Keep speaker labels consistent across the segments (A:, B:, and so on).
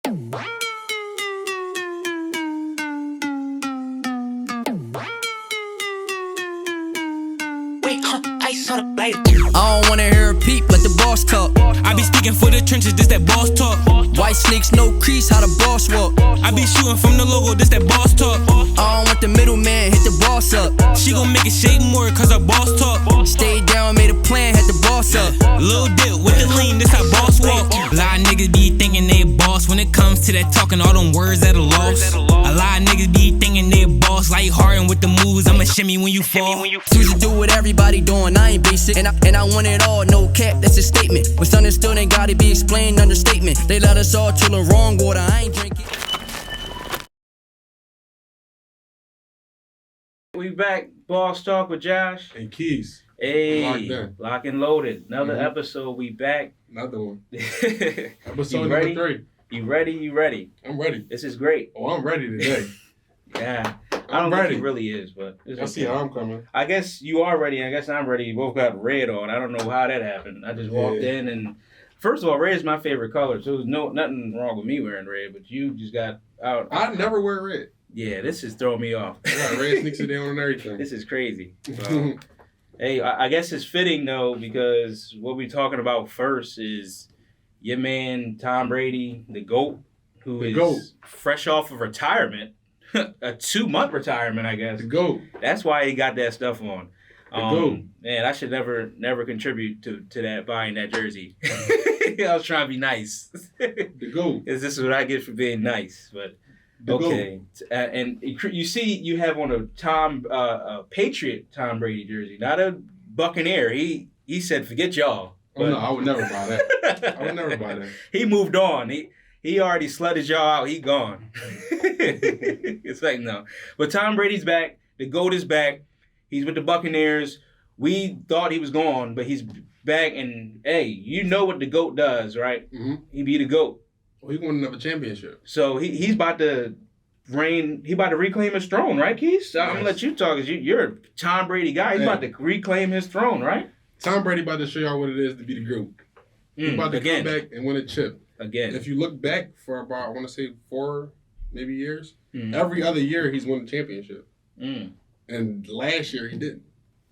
A: I don't wanna hear a peep, let the boss talk.
B: I be speaking for the trenches, this that boss talk.
A: White sneaks, no crease, how the boss walk.
B: I be shooting from the logo, this that boss talk.
A: I don't want the middleman, hit the boss up.
B: She gon' make it shake more, cause her boss talk.
A: Stayed down, made a plan, had the boss up.
B: Lil' dip with the lean, this how boss walk. A lot of niggas be thinking they boss when it comes to that talking, all them words that are lost. A lot of niggas be thinking they boss, like Harden with the moves, I'ma shimmy when you fall.
A: Choose to do what everybody doing, I ain't basic. And I want it all, no cap, that's a statement. What's understood ain't gotta be explained, understatement. They let us all chill the wrong water, I ain't drinking.
C: We back, Boss Talk with Josh.
D: Hey, Keys.
C: Hey, lock and loaded. Another episode, we back.
D: Another one.
C: Episode
D: number 3.
C: You ready? You ready?
D: I'm ready.
C: This is great.
D: Oh, I'm ready today.
C: Yeah.
D: I'm
C: I don't
D: ready.
C: think he really is, but
D: I see how I'm coming.
C: I guess you are ready. I guess I'm ready. We both got red on. I don't know how that happened. I just walked in and first of all, red is my favorite color, so there's nothing wrong with me wearing red, but you just got out.
D: I never wear red.
C: Yeah, this is throwing me off.
D: I got red sneaks down and everything.
C: This is crazy. So, hey, I guess it's fitting though, because what we're talking about first is your man Tom Brady, the GOAT, who is fresh off of retirement. A 2-month retirement, I guess.
D: The GOAT.
C: That's why he got that stuff on.
D: The GOAT.
C: Man, I should never contribute to that, buying that jersey. I was trying to be nice.
D: The GOAT.
C: Because this is what I get for being nice. But
D: the
C: okay. And you see, you have on a Patriot Tom Brady jersey, not a Buccaneer. He said, forget y'all.
D: Oh, no, I would never buy that. I would never buy that.
C: He moved on. He already slutted y'all out. He gone. It's like, no. But Tom Brady's back. The GOAT is back. He's with the Buccaneers. We thought he was gone, but he's back. And, hey, you know what the GOAT does, right?
D: Mm-hmm.
C: He be the GOAT.
D: Well, he won another championship.
C: So he's about to reign. He about to reclaim his throne, right, Keith? I'm going to let you talk, because you're a Tom Brady guy. He's about to reclaim his throne, right?
D: Tom Brady about to show y'all what it is to be the GOAT. He's about to come back and win a chip.
C: Again.
D: If you look back for about, I want to say 4 maybe years, every other year he's won the championship. And last year he didn't,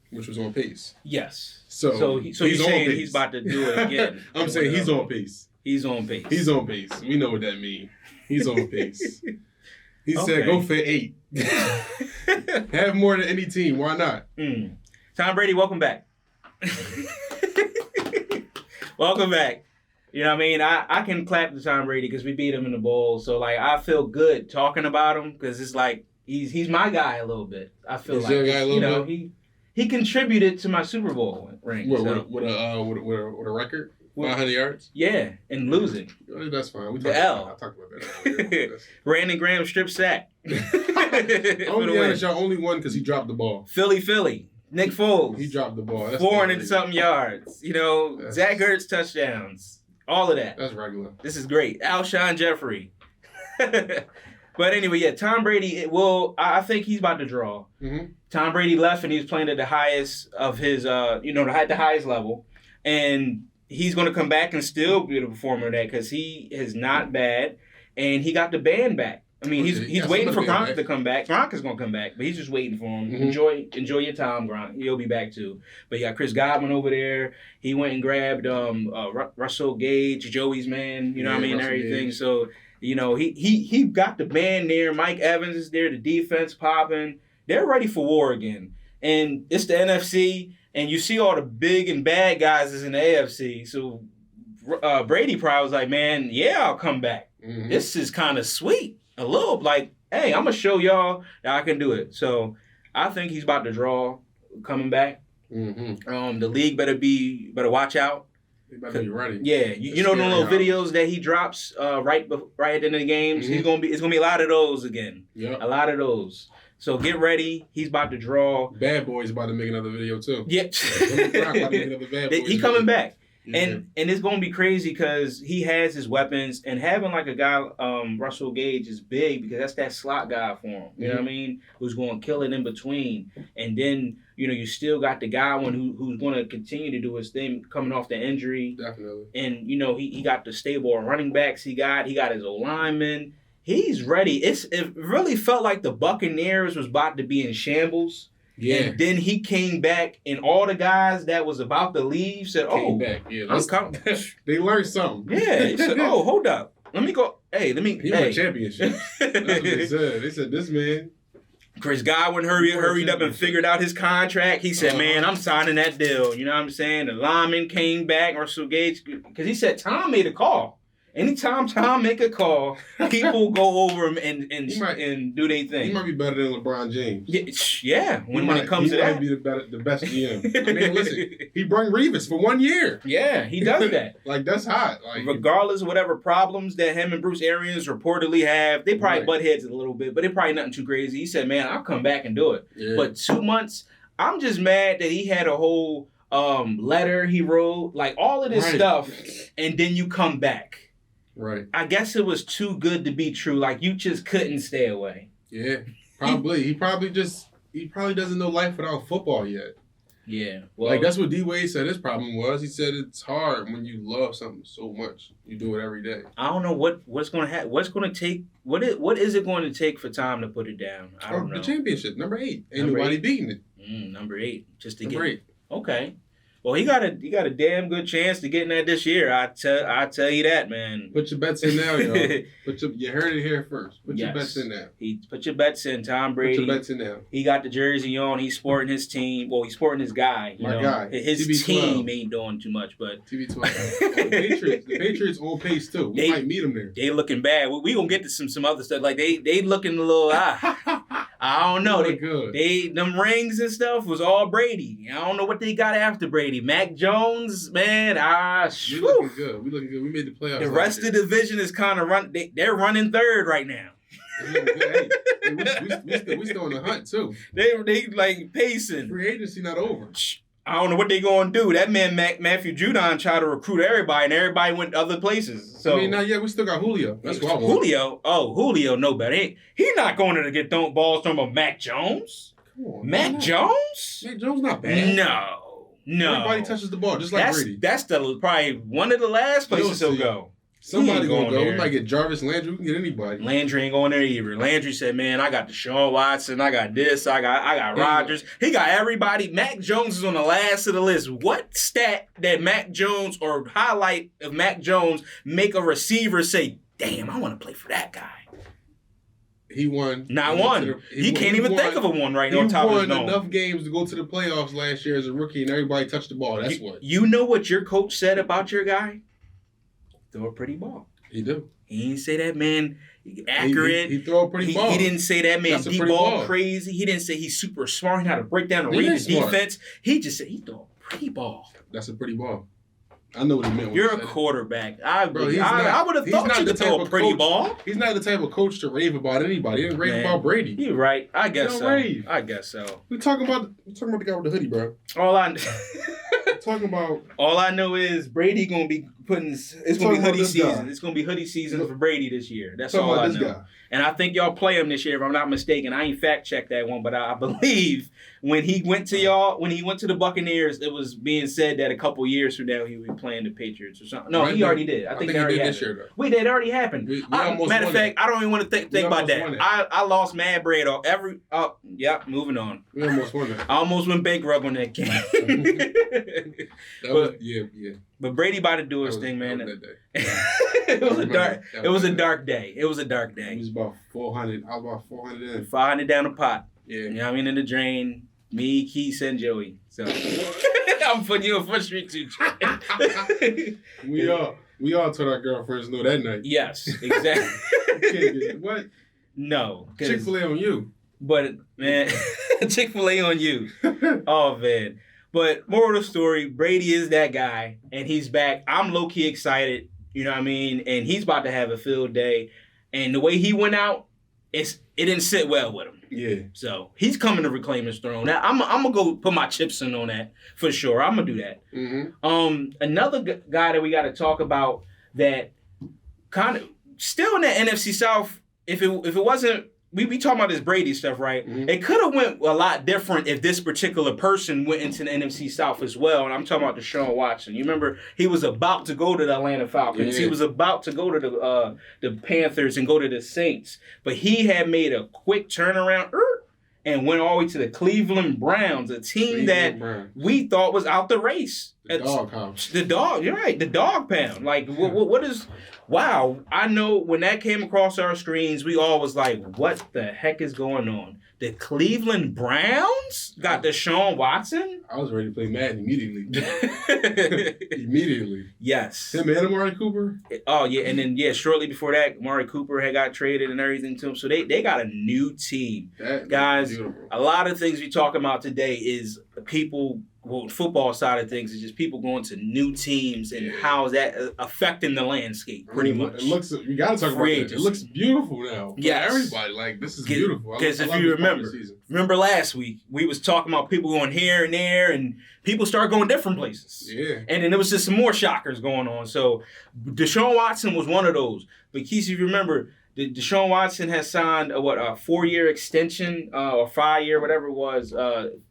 D: which was on pace.
C: Yes.
D: So
C: you're saying he's about to do it again.
D: I'm saying he's on pace.
C: He's on pace.
D: He's on pace. We know what that means. He's on pace. He said, go for 8. Have more than any team. Why not?
C: Tom Brady, welcome back. Welcome back. You know what I mean? I can clap to Tom Brady because we beat him in the bowl. So, like, I feel good talking about him because it's like he's my guy a little bit. I feel like,
D: your guy a little
C: bit? He contributed to my Super Bowl ring.
D: With a record? 500 yards?
C: Yeah, and losing.
D: That's fine.
C: The L.
D: I talked about that.
C: Brandon Graham strip sack.
D: Y'all only won because he dropped the ball.
C: Philly. Nick Foles.
D: He dropped the ball. That's
C: 400-something yards. You know, Zach Ertz touchdowns. All of that.
D: That's regular.
C: This is great. Alshon Jeffrey. But anyway, yeah, Tom Brady, I think he's about to draw.
D: Mm-hmm.
C: Tom Brady left and he was playing at the highest of his, at the highest level. And he's going to come back and still be the performer of that because he is not bad. And he got the band back. I mean, he's waiting for Gronk to come back. Gronk is going to come back, but he's just waiting for him. Mm-hmm. Enjoy your time, Gronk. He'll be back too. But you got Chris Godwin over there. He went and grabbed Russell Gage, Joey's man. You know what I mean? Everything. Gage. So, he got the band there. Mike Evans is there. The defense popping. They're ready for war again. And it's the NFC, and you see all the big and bad guys is in the AFC. So Brady probably was like, man, yeah, I'll come back. Mm-hmm. This is kind of sweet. A little like, hey, I'm going to show y'all that I can do it. So I think he's about to draw coming back. Mm-hmm. The league better watch out.
D: They better be ready.
C: Yeah, you know the little videos that he drops right at the end of the games? Mm-hmm. It's gonna be a lot of those again.
D: Yeah.
C: A lot of those. So get ready. He's about to draw.
D: Bad Boy's about to make another video too.
C: Yeah. He coming back. And it's going to be crazy because he has his weapons, and having like a guy, Russell Gage, is big because that's that slot guy for him. You know what I mean? Who's going to kill it in between. And then, you still got the guy who's going to continue to do his thing coming off the injury.
D: Definitely.
C: And, he got the stable running backs he got his linemen. He's ready. It really felt like the Buccaneers was about to be in shambles. Yeah. And then he came back, and all the guys that was about to leave said,
D: came back. Yeah, they learned something.
C: Yeah. He said, hold up. Let me go. He
D: won championship. That's what they said. They said, this man.
C: Chris Godwin hurried up and figured out his contract. He said, man, I'm signing that deal. You know what I'm saying? The lineman came back, Russell Gage, because he said Tom made a call. Anytime Tom make a call, people go over him and do their thing.
D: He might be better than LeBron James.
C: Yeah. When it comes to that,
D: he might be the best GM. I mean, listen, he brought Revis for 1 year.
C: Yeah, he does that.
D: That's hot.
C: Regardless of whatever problems that him and Bruce Arians reportedly have, they probably butt heads a little bit, but they probably nothing too crazy. He said, "Man, I'll come back and do it." Yeah. But 2 months, I'm just mad that he had a whole letter he wrote, like all of this stuff, and then you come back.
D: Right.
C: I guess it was too good to be true. Like, you just couldn't stay away.
D: Yeah, probably. he probably doesn't know life without football yet.
C: Yeah. Well,
D: that's what D Wade said his problem was. He said it's hard when you love something so much. You do it every day.
C: I don't know what's going to happen. What's going to take? What is it going to take for Tom to put it down? I don't know.
D: The championship, number 8. Ain't nobody beating it.
C: Number 8, just to
D: number 8.
C: Okay. Well, he got a damn good chance to get in that this year. I tell you that, man.
D: Put your bets in now, y'all. You heard it here first. Put your bets in now.
C: Put your bets in, Tom Brady.
D: Put your bets in now.
C: He got the jersey on. He's sporting his team. Well, he's sporting his guy.
D: Guy.
C: His
D: TB12.
C: team ain't doing too much, but
D: TB12. The Patriots on pace too. We might meet them there.
C: They looking bad. We gonna get to some other stuff. Like they looking a little. I don't know. Them rings and stuff was all Brady. I don't know what they got after Brady. Mac Jones, man.
D: We looking good. We made the playoffs.
C: The rest of the division is kind of they're running third right now.
D: We still in the hunt too.
C: They like pacing.
D: Free agency not over.
C: I don't know what they gonna do. That man Matthew Judon tried to recruit everybody, and everybody went to other places. So
D: we still got Julio. That's what I want.
C: Julio, no better. He not going to get balls from a Mac Jones.
D: Come on,
C: Mac Jones?
D: Mac Jones not bad.
C: No.
D: Everybody touches the ball just like Brady.
C: That's probably one of the last places he'll go.
D: Somebody gonna go. We might get Jarvis Landry. We can get anybody.
C: Landry ain't going there either. Landry said, "Man, I got Deshaun Watson. I got this. I got Rodgers. He got everybody. Mac Jones is on the last of the list. What stat that Mac Jones or highlight of Mac Jones make a receiver say, "Damn, I want to play for that guy"?
D: He won.
C: Not one. He can't even think of a one right now on top of his nose.
D: He won enough games to go to the playoffs last year as a rookie, and everybody touched the ball. That's what.
C: You know what your coach said about your guy? Throw a pretty ball.
D: He do.
C: He didn't say that man accurate.
D: He throw a pretty ball.
C: He didn't say that man deep ball crazy. He didn't say he's super smart. He know how to break down and read the defense. He just said he throw a pretty ball.
D: That's a pretty ball. I know what he meant.
C: You're a quarterback. I would have thought you could throw a pretty ball.
D: He's not the type of coach to rave about anybody. He didn't rave about Brady.
C: You're right. I guess so.
D: Rave.
C: I guess so.
D: We're talking about the guy with the hoodie, bro.
C: All I know is Brady gonna be it's gonna be hoodie season. Guy. It's gonna be hoodie season for Brady this year. That's all I know. Guy. And I think y'all play him this year, if I'm not mistaken. I ain't fact checked that one, but I believe when he went to the Buccaneers, it was being said that a couple years from now he would be playing the Patriots or something. No, he already did. I think it already happened. This year, though. Wait, that already happened. Matter of fact, I don't even want to think about that. I lost mad bread off every. Moving on.
D: We almost won that.
C: I almost went bankrupt on that game. But Brady about to do his thing, man. It was a dark day. It was
D: about 400. I was about 400 in.
C: 500 down the pot.
D: Yeah.
C: You know what I mean? In the drain. Me, Keith, and Joey. So I'm putting you on Front Street too.
D: We all told our girlfriends no that night.
C: Yes, exactly.
D: What?
C: No.
D: Chick-fil-A on you.
C: But man, Chick-fil-A on you. Oh man. But moral of the story, Brady is that guy, and he's back. I'm low-key excited, you know what I mean? And he's about to have a field day. And the way he went out, it didn't sit well with him.
D: Yeah.
C: So he's coming to reclaim his throne. Now I'm gonna go put my chips in on that for sure. I'm gonna do that.
D: Mm-hmm.
C: Another guy that we got to talk about that kind of still in the NFC South. If it wasn't, we talking about this Brady stuff, right?
D: Mm-hmm.
C: It could have went a lot different if this particular person went into the NFC South as well. And I'm talking about Deshaun Watson. You remember he was about to go to the Atlanta Falcons.
D: Yeah.
C: He was about to go to the Panthers and go to the Saints, but he had made a quick turnaround and went all the way to the Cleveland Browns, a team we thought was out the race.
D: The dog house.
C: The dog, you're right. The dog pound. Like, what is... Wow. I know when that came across our screens, we all was like, what the heck is going on? The Cleveland Browns got Deshaun Watson?
D: I was ready to play Madden immediately. Immediately.
C: Yes.
D: Him and Amari Cooper?
C: Oh, yeah. And then, shortly before that, Amari Cooper had got traded and everything to him. So they got a new team. Guys, a lot of things we talking about today is people... Well, football side of things is just people going to new teams and how is that affecting the landscape, pretty much.
D: It looks, you got to talk about it. It looks beautiful now.
C: Yeah,
D: everybody, like, this is beautiful.
C: Because if you remember last week, we was talking about people going here and there and people start going different places.
D: Yeah.
C: And then there was just some more shockers going on. So Deshaun Watson was one of those. But Keith, if you remember, Deshaun Watson has signed a 4-year extension or 5-year, whatever it was,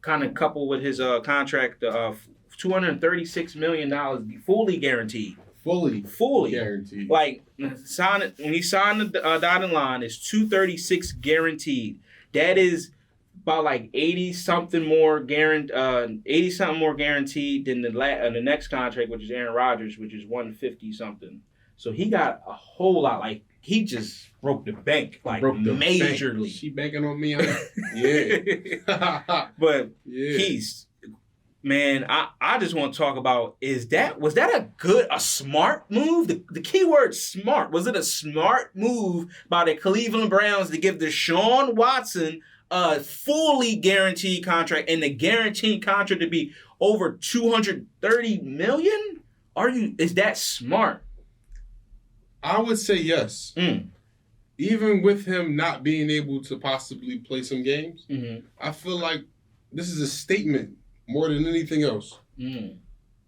C: kind of coupled with his contract, $236 million, fully guaranteed.
D: Fully guaranteed.
C: Like when he signed the dotted line, it's $236 guaranteed. That is about like 80 something more guaranteed than the next contract, which is Aaron Rodgers, which is 150 something. So he got a whole lot. Like he just broke the bank, like majorly.
D: Bank. She banking on me, huh? Yeah.
C: But Keith, man, I just want to talk about was that a smart move? The key word smart. Was it a smart move by the Cleveland Browns to give Deshaun Watson a fully guaranteed contract and the guaranteed contract to be over $230 million? Is that smart?
D: I would say yes. Even with him not being able to possibly play some games, I feel like this is a statement more than anything else.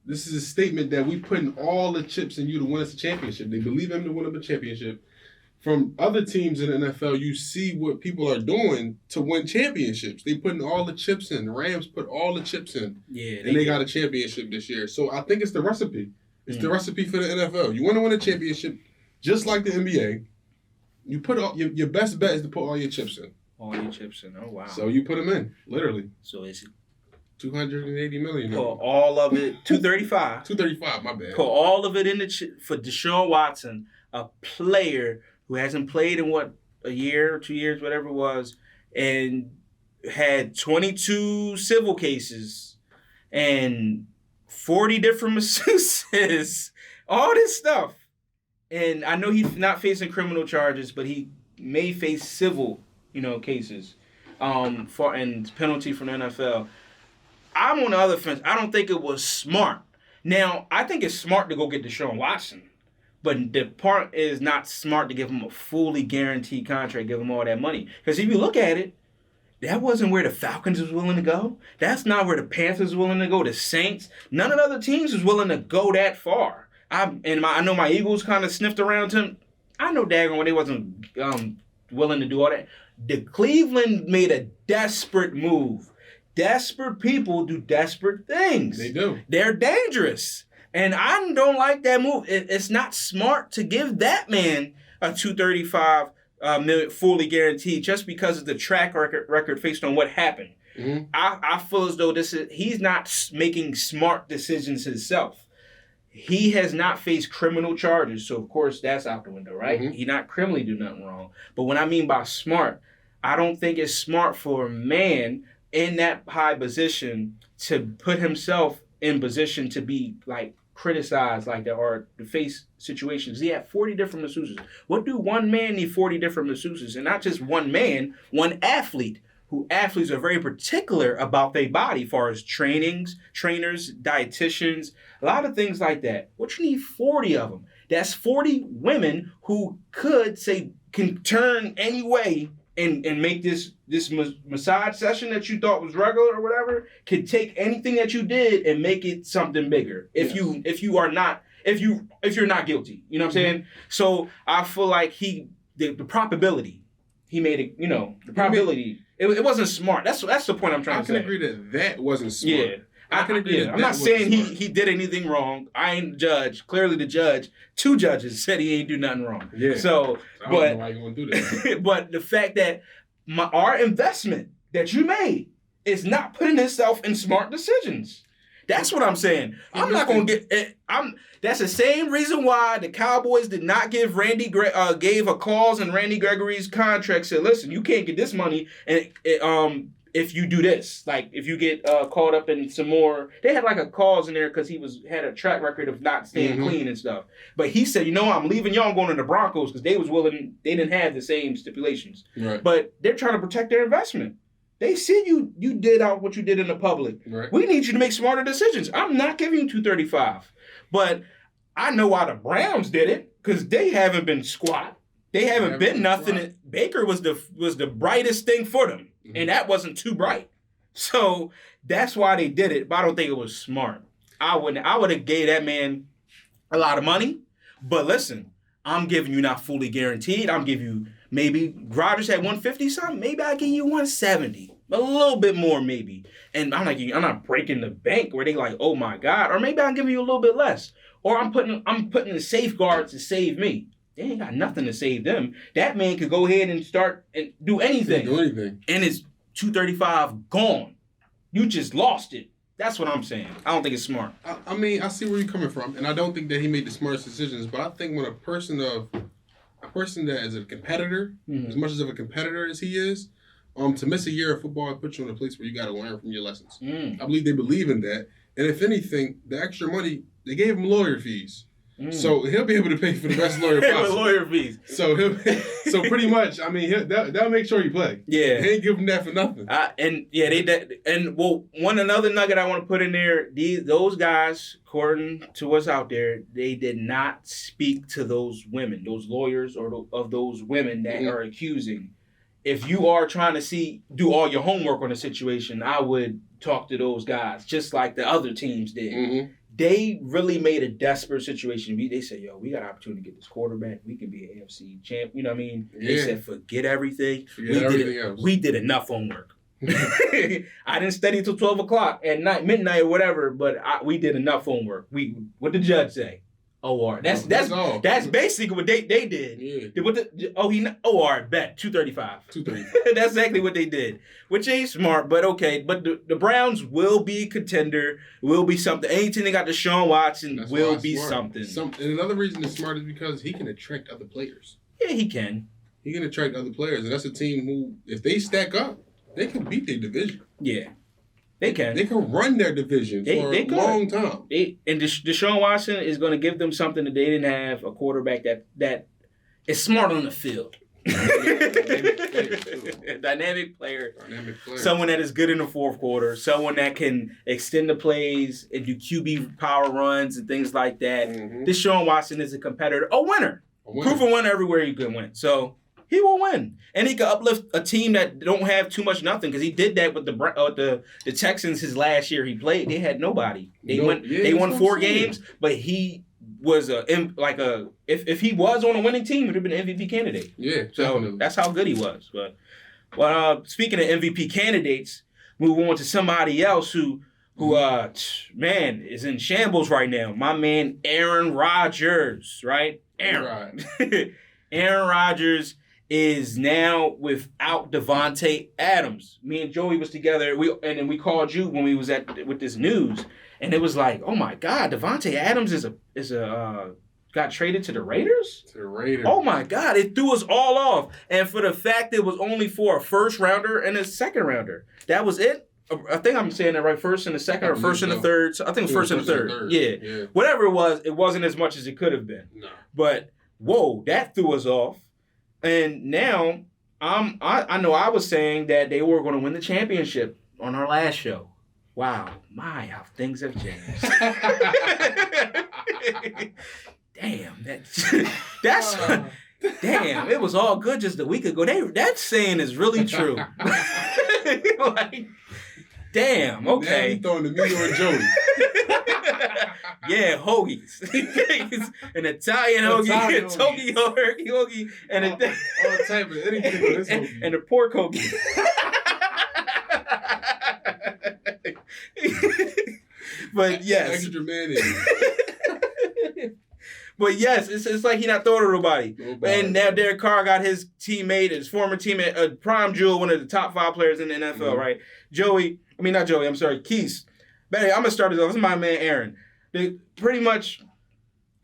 D: This is a statement that we putting all the chips in you to win us a championship. They believe him to win up a championship. From other teams in the NFL, you see what people are doing to win championships. They putting all the chips in. The Rams put all the chips in. Yeah, and they got a championship this year. So I think it's the recipe. It's the recipe for the NFL. You want to win a championship, just like the NBA, you put your best bet is to put all your chips in.
C: All your chips in. Oh, wow.
D: So you put them in, literally.
C: So it's
D: $280 million.
C: Put all of it, $235.
D: $235, my bad.
C: Put all of it in for Deshaun Watson, a player who hasn't played in a year or 2 years, whatever it was, and had 22 civil cases and 40 different masseuses, all this stuff. And I know he's not facing criminal charges, but he may face civil, cases, and penalty from the NFL. I'm on the other fence. I don't think it was smart. Now, I think it's smart to go get Deshaun Watson, but the part is not smart to give him a fully guaranteed contract, give him all that money. Because if you look at it, that wasn't where the Falcons was willing to go. That's not where the Panthers was willing to go. The Saints, none of the other teams was willing to go that far. I know my Eagles kind of sniffed around him. I know daggone when they wasn't willing to do all that. The Cleveland made a desperate move. Desperate people do desperate things.
D: They do.
C: They're dangerous. And I don't like that move. It's not smart to give that man a $235 million fully guaranteed just because of the track record based on what happened. Mm-hmm. I feel as though he's not making smart decisions himself. He has not faced criminal charges, so of course that's out the window, right? Mm-hmm. He not criminally do nothing wrong. But what I mean by smart, I don't think it's smart for a man in that high position to put himself in position to be like criticized like that or to face situations. He had 40 different masseuses. What do one man need 40 different masseuses? And not just one man, one athlete. Athletes are very particular about their body as far as trainers, dietitians, a lot of things like that. What you need 40 of them? That's 40 women who can turn any way and make this massage session that you thought was regular or whatever, could take anything that you did and make it something bigger. If you're not guilty, you know what I'm saying? So I feel like the probability, he made it, the probability, it wasn't smart. That's the point I'm trying to say.
D: I can agree that wasn't smart.
C: Yeah. I can agree. I'm not saying he did anything wrong. I ain't judge. Clearly, the judge, 2 judges said he ain't do nothing wrong.
D: Yeah.
C: So,
D: I don't know why you want to do that.
C: But the fact that our investment that you made is not putting itself in smart decisions. That's what I'm saying. I'm not going to get. That's the same reason why the Cowboys did not give gave a clause in Randy Gregory's contract. Said, listen, you can't get this money, and if you do this, like if you get caught up in some more, they had like a clause in there because he had a track record of not staying clean and stuff. But he said, I'm leaving y'all and going to the Broncos because they didn't have the same stipulations.
D: Right.
C: But they're trying to protect their investment. They see you did out what you did in the public.
D: Right.
C: We need you to make smarter decisions. I'm not giving you $235, but I know why the Browns did it because they haven't been squat. They haven't been nothing. Baker was the brightest thing for them, and that wasn't too bright. So that's why they did it. But I don't think it was smart. I would have gave that man a lot of money. But listen, I'm giving you not fully guaranteed. I'm giving you maybe Rodgers had 150 something. Maybe I give you 170, a little bit more maybe. And I'm not breaking the bank where they like, oh my God. Or maybe I'll give you a little bit less. Or I'm putting the safeguards to save me. They ain't got nothing to save them. That man could go ahead and start and do anything. And it's $235 gone. You just lost it. That's what I'm saying. I don't think it's smart.
D: I mean, I see where you're coming from, and I don't think that he made the smartest decisions. But I think when a person that is a competitor, as much as of a competitor as he is, to miss a year of football puts you in a place where you got to learn from your lessons. I believe they believe in that, and if anything, the extra money they gave him lawyer fees. So he'll be able to pay for the best lawyer possible.
C: Lawyer fees.
D: So pretty much, I mean, that'll make sure you play.
C: Yeah,
D: they ain't give him that for nothing.
C: Another nugget I want to put in there. Those guys, according to what's out there, they did not speak to those women, those lawyers, or of those women that are accusing. If you are trying to do all your homework on the situation, I would talk to those guys just like the other teams did. They really made a desperate situation. They said, we got an opportunity to get this quarterback. We can be an AFC champ. You know what I mean? Yeah. They said, forget everything. We did enough homework. I didn't study till 12 o'clock at night, midnight or whatever, but we did enough homework. What did the judge say? OR. That's basically what they did. Yeah. OR bet $235. That's exactly what they did, which ain't smart, but okay. But the Browns will be a contender. Will be something. Anything they got Deshaun Watson will be something.
D: And another reason it's smart is because he can attract other players.
C: Yeah, he can.
D: He can attract other players, and that's a team who, if they stack up, they can beat their division.
C: Yeah. They can.
D: They can run their division for a long time.
C: And Deshaun Watson is going to give them something that they didn't have, a quarterback that is smart on the field. Dynamic player. Someone that is good in the fourth quarter. Someone that can extend the plays and do QB power runs and things like that. Deshaun Watson is a competitor. A winner. Proven winner everywhere he can win. So he will win. And he can uplift a team that don't have too much nothing, because he did that with the Texans his last year he played. They had nobody. They won 4 games, but he was if he was on a winning team, he would have been an MVP candidate.
D: Yeah,
C: so
D: definitely.
C: That's how good he was. But speaking of MVP candidates, move on to somebody else who is in shambles right now. My man Aaron Rodgers, right? Aaron Rodgers is now without Davante Adams. Me and Joey was together. And then we called you when we was with this news, and it was like, oh my God, Davante Adams got traded to the Raiders?
D: To the Raiders.
C: Oh my God, it threw us all off. And for the fact it was only for a first rounder and a second rounder. That was it. I think I'm saying that right, first and the second, or first and the third. So I think it was first and the third. Yeah. Whatever it wasn't as much as it could have been.
D: No.
C: But whoa, that threw us off. And now I know I was saying that they were going to win the championship on our last show. Wow, how things have changed. Damn, damn, it was all good just a week ago. That saying is really true. Like, damn, okay.
D: Now you throwing to me or Joey.
C: Yeah, hoagies. An Italian hoagie, a Tokyo hoagie, and
D: all type of anything on this hoagie.
C: and a pork hoagie. But yes.
D: Extra mayonnaise.
C: But yes, it's like he not throwing to nobody. And now Derek Carr got his teammate, his former teammate, a prime jewel, one of the top 5 players in the NFL, right? Keith. I'm going to start this off. This is my man, Aaron. Pretty much,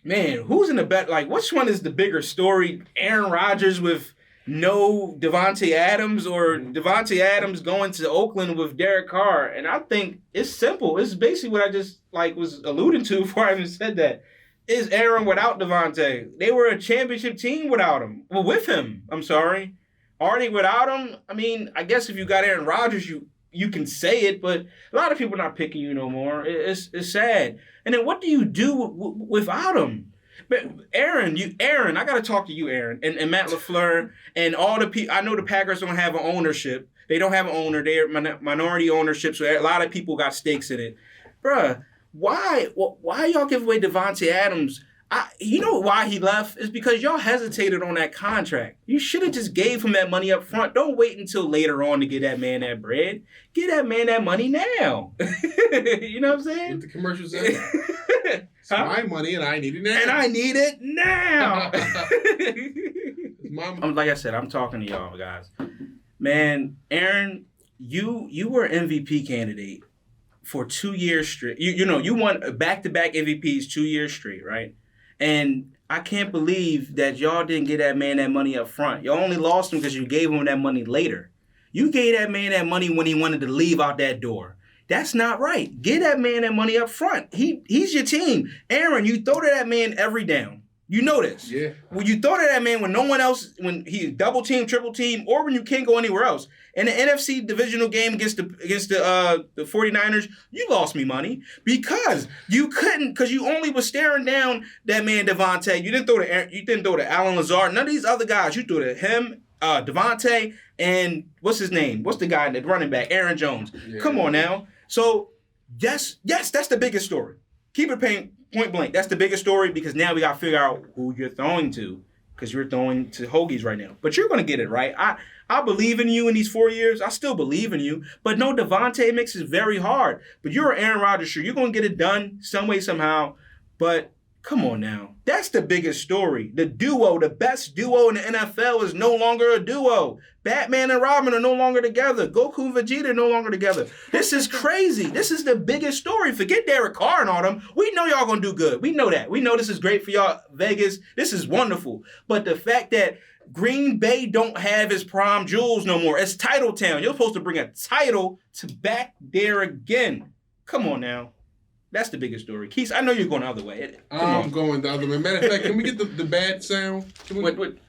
C: man, who's in the bet? Like, which one is the bigger story? Aaron Rodgers with no Davante Adams, or Davante Adams going to Oakland with Derek Carr? And I think it's simple. It's basically what I just was alluding to before I even said that. Is Aaron without Davante? They were a championship team without him. Well, with him. I'm sorry. Are they without him? I mean, I guess if you got Aaron Rodgers, you can say it, but a lot of people are not picking you no more. It's sad. And then what do you do without him? But Aaron, I got to talk to you, Aaron, and Matt LaFleur, and all the people. I know the Packers don't have an ownership. They don't have an owner. They're minority ownership, so a lot of people got stakes in it. Bruh, why y'all give away Davante Adams? You know why he left? Is because y'all hesitated on that contract. You should have just gave him that money up front. Don't wait until later on to get that man that bread. Get that man that money now. You know what I'm saying?
D: What the commercial said. It's my money and I need it now.
C: And I need it now.
D: Like
C: I said, I'm talking to y'all guys. Man, Aaron, you were an MVP candidate for 2 years straight. You won back-to-back MVPs 2 years straight, right? And I can't believe that y'all didn't get that man that money up front. Y'all only lost him because you gave him that money later. You gave that man that money when he wanted to leave out that door. That's not right. Get that man that money up front. He's your team. Aaron, you throw to that man every down. You know this.
D: Yeah.
C: When you throw to that man when no one else, when he's double team, triple team, or when you can't go anywhere else. In the NFC divisional game against the 49ers, you lost me money because you couldn't, because you only was staring down that man Davante. You didn't throw to Alan Lazard. None of these other guys. You threw to him, Davante, and what's his name? What's the guy, the running back? Aaron Jones. Yeah. Come on now. So yes, that's the biggest story. Keep it point blank. That's the biggest story because now we got to figure out who you're throwing to because you're throwing to Hoagies right now. But you're going to get it right. I believe in you in these 4 years. I still believe in you. But no, Davante mix is very hard. But you're an Aaron Rodgers. Sure, you're going to get it done some way, somehow. But come on now. That's the biggest story. The duo, the best duo in the NFL is no longer a duo. Batman and Robin are no longer together. Goku and Vegeta are no longer together. This is crazy. This is the biggest story. Forget Derek Carr and all them. We know y'all going to do good. We know that. We know this is great for y'all, Vegas. This is wonderful. But the fact that Green Bay don't have his prime jewels no more. It's title town. You're supposed to bring a title to back there again. Come on now. That's the biggest story. Keith, I know you're going the other way.
D: I'm going the other way. Matter of fact, can we get the bad sound?
C: Wait.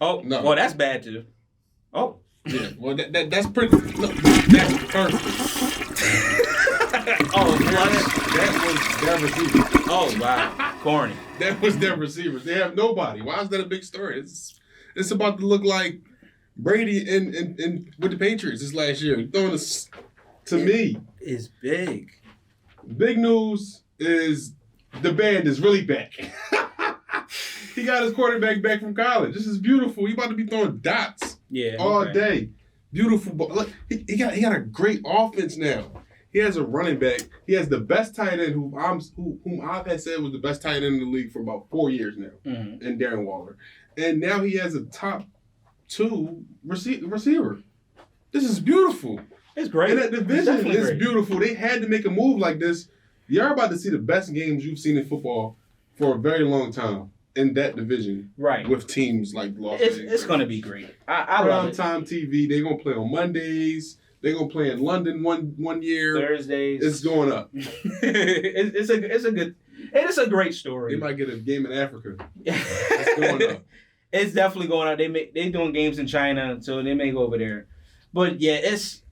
C: Oh, no. Well, that's bad too. Oh.
D: Yeah, well, that's pretty... No, that's perfect.
C: Oh,
D: that was their receivers.
C: Oh, wow. Corny.
D: That was their receivers. They have nobody. Why is that a big story? It's about to look like Brady in with the Patriots this last year. Throwing this to me.
C: It's big.
D: Big news is the band is really back. He got his quarterback back from college. This is beautiful. He about to be throwing dots all day. Beautiful. Look, he got a great offense now. He has a running back. He has the best tight end whom I've had said was the best tight end in the league for about 4 years now, in Darren Waller. And now he has a top 2 receiver. This is beautiful.
C: It's great.
D: And that division is beautiful. They had to make a move like this. You're about to see the best games you've seen in football for a very long time in that division.
C: Right.
D: With teams like Las Vegas.
C: It's going to be great. I love it.
D: Primetime TV. They're going to play on Mondays. They're going to play in London one year.
C: Thursdays.
D: It's going up.
C: It's a great story.
D: They might get a game in Africa. It's going up.
C: It's definitely going up. They doing games in China, so they may go over there. But yeah, it's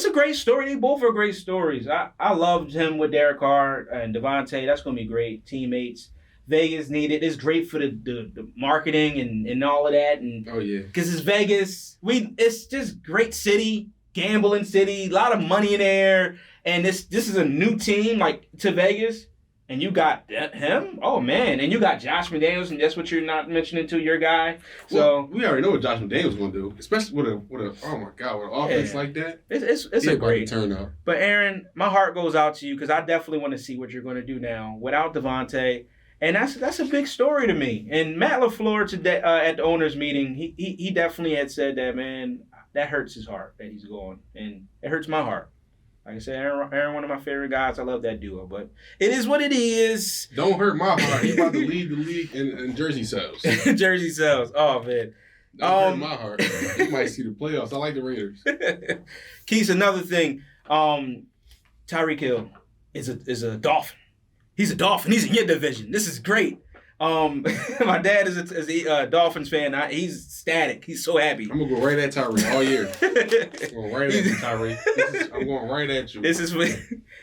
C: a great story. They both are great stories. I loved him with Derek Carr and Davante. That's going to be great. Teammates. Vegas needed. It's great for the marketing and all of that. And
D: oh yeah,
C: because it's Vegas, it's just great city, gambling city, a lot of money in there, and this is a new team like to Vegas. And you got him? Oh, man. And you got Josh McDaniels, and that's what you're not mentioning to your guy. So
D: well, we already know what Josh McDaniels going to do, especially with a oh, my God, with an offense like that.
C: It's a great
D: turn up.
C: But, Aaron, my heart goes out to you because I definitely want to see what you're going to do now without Davante. And that's a big story to me. And Matt LaFleur today at the owners' meeting, he definitely had said that, man, that hurts his heart that he's gone. And it hurts my heart. Like I said, Aaron, one of my favorite guys. I love that duo, but it is what it is.
D: Don't hurt my heart. He's about to lead the league in jersey sales.
C: Jersey sales. Oh, man.
D: Don't hurt my heart. You might see the playoffs. I like the Raiders.
C: Keith, another thing. Tyreek Hill is a Dolphin. He's a Dolphin. He's in your division. This is great. My dad is a Dolphins fan. He's ecstatic. He's so happy.
D: I'm gonna go right at Tyreek all year. I'm going right at you, Tyreek. I'm going right at you.
C: This is what.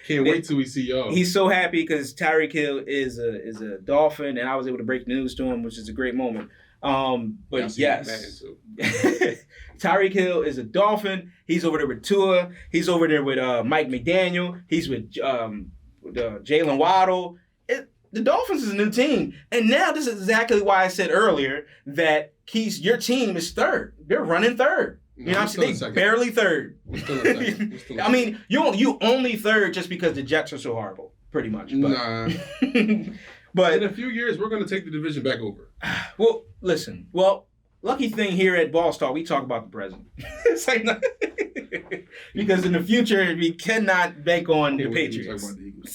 D: Can't wait till we see y'all.
C: He's so happy because Tyreek Hill is a Dolphin, and I was able to break the news to him, which is a great moment. But yes, Tyreek Hill is a Dolphin. He's over there with Tua. He's over there with Mike McDaniel. He's with Jalen Waddle. The Dolphins is a new team. And now this is exactly why I said earlier that Keith, your team is third. They're running third. You know what I'm saying? They barely third. I mean, you only third just because the Jets are so horrible, pretty much. But,
D: nah.
C: But
D: in a few years, we're going to take the division back over.
C: Well, listen. Well, lucky thing here at Balls Talk, we talk about the present. It's like because in the future, we cannot bank on the Patriots.
D: Talk about the Eagles.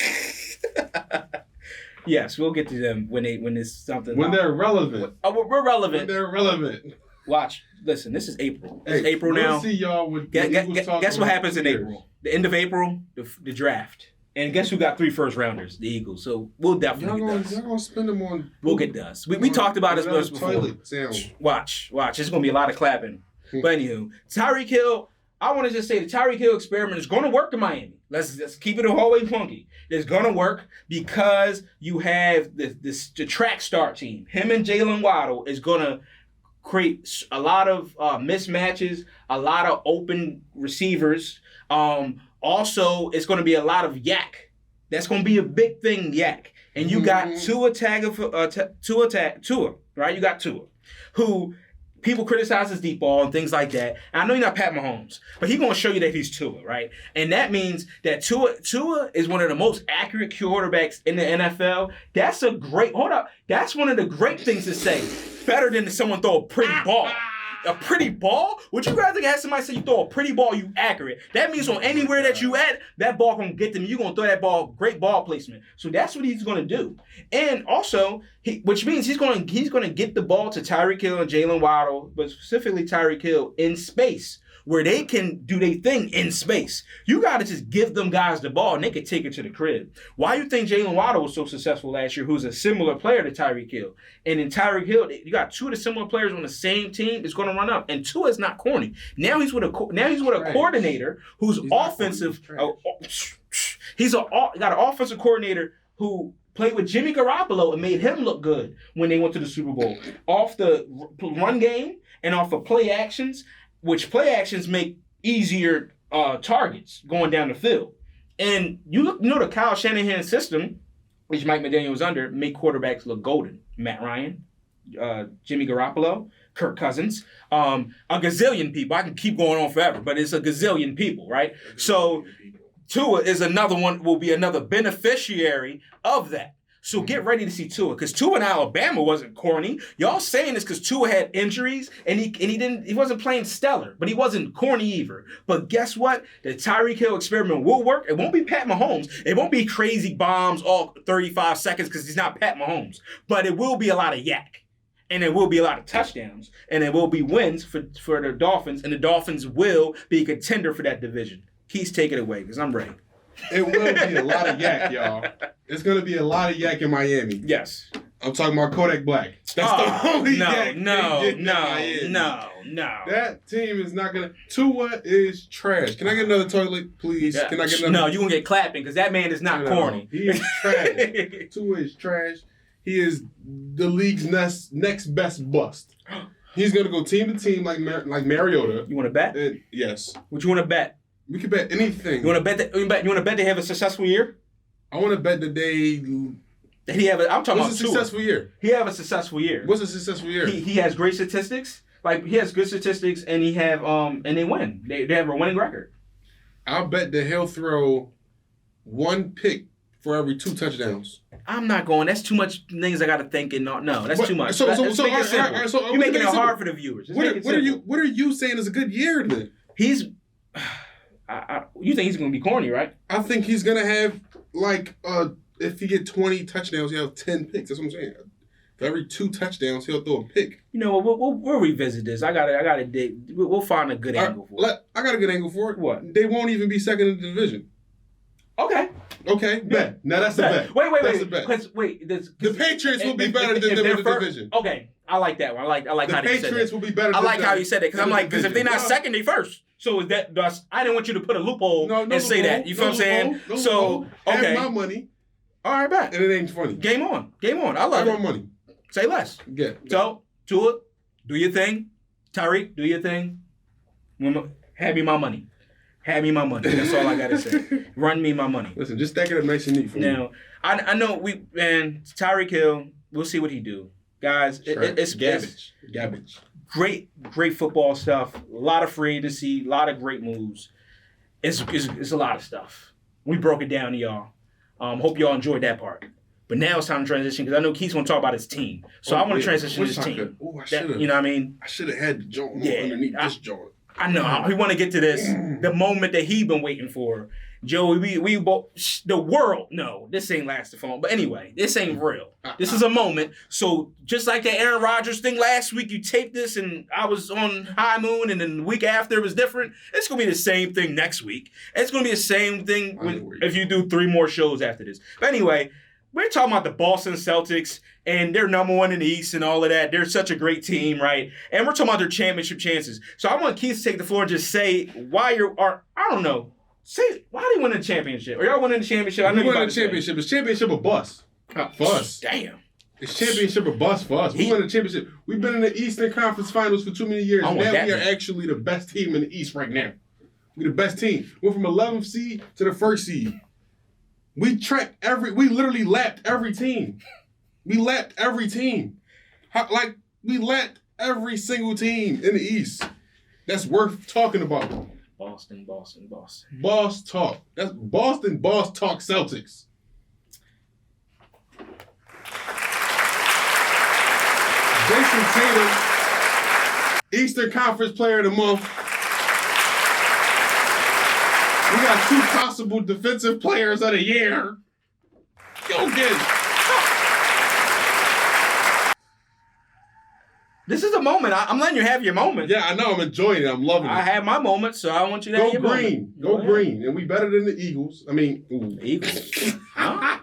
C: Yes, we'll get to them when it's something.
D: When they're relevant.
C: Oh, we're relevant.
D: When they're relevant.
C: Watch. Listen, this is April. It's April now.
D: We'll see y'all with
C: guess what happens in April? The end of April, the draft. And guess who got 3 first rounders? The Eagles. So we'll definitely get dust.
D: Y'all gonna spend them on.
C: We'll get dust. We talked about this before. Watch. There's gonna be a lot of clapping. But anywho, Tyreek Hill. I want to just say the Tyreek Hill experiment is going to work in Miami. Let's keep it a whole way funky. It's going to work because you have the track start team. Him and Jalen Waddle is going to create a lot of mismatches, a lot of open receivers. Also, it's going to be a lot of yak. That's going to be a big thing, yak. And you got Tua, right? You got Tua, who people criticize his deep ball and things like that. And I know you're not Pat Mahomes, but he's going to show you that he's Tua, right? And that means that Tua is one of the most accurate quarterbacks in the NFL. That's That's one of the great things to say. Better than someone throw a pretty ball. A pretty ball? Would you rather have somebody say you throw a pretty ball, you accurate? That means on anywhere that you at, that ball can get them. You're going to throw that ball, great ball placement. So that's what he's going to do. And also, which means he's going to get the ball to Tyreek Hill and Jalen Waddle, but specifically Tyreek Hill in space, where they can do their thing in space. You got to just give them guys the ball, and they can take it to the crib. Why you think Jalen Waddle was so successful last year, who's a similar player to Tyreek Hill? And in Tyreek Hill, you got 2 of the similar players on the same team. It's going to run up. And Tua is not corny. Now he's with a coordinator who's offensive. He's got an offensive coordinator who played with Jimmy Garoppolo and made him look good when they went to the Super Bowl. Off the run game and off of play actions, which play actions make easier targets going down the field. And you know the Kyle Shanahan system, which Mike McDaniel was under, make quarterbacks look golden. Matt Ryan, Jimmy Garoppolo, Kirk Cousins, a gazillion people. I can keep going on forever, but it's a gazillion people, right? So Tua is will be another beneficiary of that. So get ready to see Tua, because Tua in Alabama wasn't corny. Y'all saying this because Tua had injuries and he wasn't playing stellar, but he wasn't corny either. But guess what? The Tyreek Hill experiment will work. It won't be Pat Mahomes. It won't be crazy bombs all 35 seconds because he's not Pat Mahomes. But it will be a lot of yak. And there will be a lot of touchdowns. And there will be wins for the Dolphins. And the Dolphins will be a contender for that division. Keith, take it away because I'm ready.
D: It will be a lot of yak, y'all. It's going to be a lot of yak in Miami.
C: Yes.
D: I'm talking about Kodak Black. That's the only yak.
C: No.
D: That team is not going to. Tua is trash. Can I get another toilet, please?
C: Yeah.
D: Can I get another?
C: No, you're going to get clapping because that man is not corny.
D: He is trash. Tua is trash. he is the league's next best bust. He's gonna go team to team like Mariota.
C: You want to bet?
D: Yes.
C: What you want to bet?
D: We can bet anything.
C: You want to bet that? You want to bet they have a successful year?
D: I want to bet that they.
C: That he have. I'm talking
D: What's
C: about
D: a successful year?
C: He have a successful year.
D: What's a successful year?
C: He has great statistics. Like he has good statistics, and he have and they win. They have a winning record.
D: I'll bet that he'll throw one pick for every 2 touchdowns.
C: I'm not going. That's too much things I got to think and not. No, that's too much. Let's make it simple.
D: So
C: you're making it hard for the viewers.
D: What are you saying is a good year then?
C: He's. You think he's going to be corny, right?
D: I think he's going to have if he get 20 touchdowns, he'll have 10 picks. That's what I'm saying. For every 2 touchdowns, he'll throw a pick.
C: You know, we'll revisit this. I gotta dig. We'll find a good angle for it.
D: I got a good angle for it.
C: What?
D: They won't even be second in the division.
C: Okay.
D: Bet. Now that's a bet.
C: Wait.
D: That's a bet.
C: The
D: Patriots will be better than them in the division.
C: Okay, I like that one. I like how you said that.
D: The Patriots will be better.
C: I like how you said that because I'm like, because if they're not second, they first. So is that? I didn't want you to put a loophole and say that. You feel what I'm saying? So okay,
D: have my money.
C: All right, bet.
D: And it ain't funny.
C: Game on. I love it.
D: My money.
C: Say less.
D: Yeah.
C: So Tua, do your thing. Tyreek, do your thing. Have me my money. Have me my money. That's all I gotta say. Run me my money.
D: Listen, just stack it up nice and neat for me.
C: Now, I know Tyreek Hill. We'll see what he do, guys. It's
D: garbage.
C: Great football stuff. A lot of free agency. A lot of great moves. It's a lot of stuff. We broke it down to y'all. Hope y'all enjoyed that part. But now it's time to transition because I know Keith's going to talk about his team. So I want to transition to his team.
D: Oh, I should have.
C: You know what I mean?
D: I should have had the joint underneath this joint.
C: I know. We want to get to this. The moment that he been waiting for. Joey, we both, the world, no, this ain't lasted for long. But anyway, this ain't real. This is a moment. So just like that Aaron Rodgers thing last week, you taped this and I was on high moon and then the week after it was different. It's going to be the same thing next week. It's going to be the same thing if you do 3 more shows after this. But anyway, we're talking about the Boston Celtics and they're number 1 in the East and all of that. They're such a great team, right? And we're talking about their championship chances. So I want Keith to take the floor and just say why I don't know. Say, why they winning the championship? Are y'all winning the championship? I know
D: we winning the championship. It's championship or bust for us.
C: Damn.
D: It's championship or bust for us. We won the championship. We've been in the Eastern Conference Finals for too many years. Now we are actually the best team in the East right now. We're the best team. Went from 11th seed to the 1st seed. We literally lapped every team. We lapped every team. We lapped every single team in the East. That's worth talking about.
C: Boston.
D: Boss talk. That's Boston boss talk Celtics. Jason Tatum, Eastern Conference Player of the Month. We got 2 possible Defensive Players of the Year. Go get it.
C: This is a moment. I'm letting you have your moment.
D: Yeah, I know. I'm enjoying it. I'm loving it.
C: I have my moment, so I want you to have your moment.
D: Go green. And we better than the Eagles. I mean,
C: Eagles. Huh?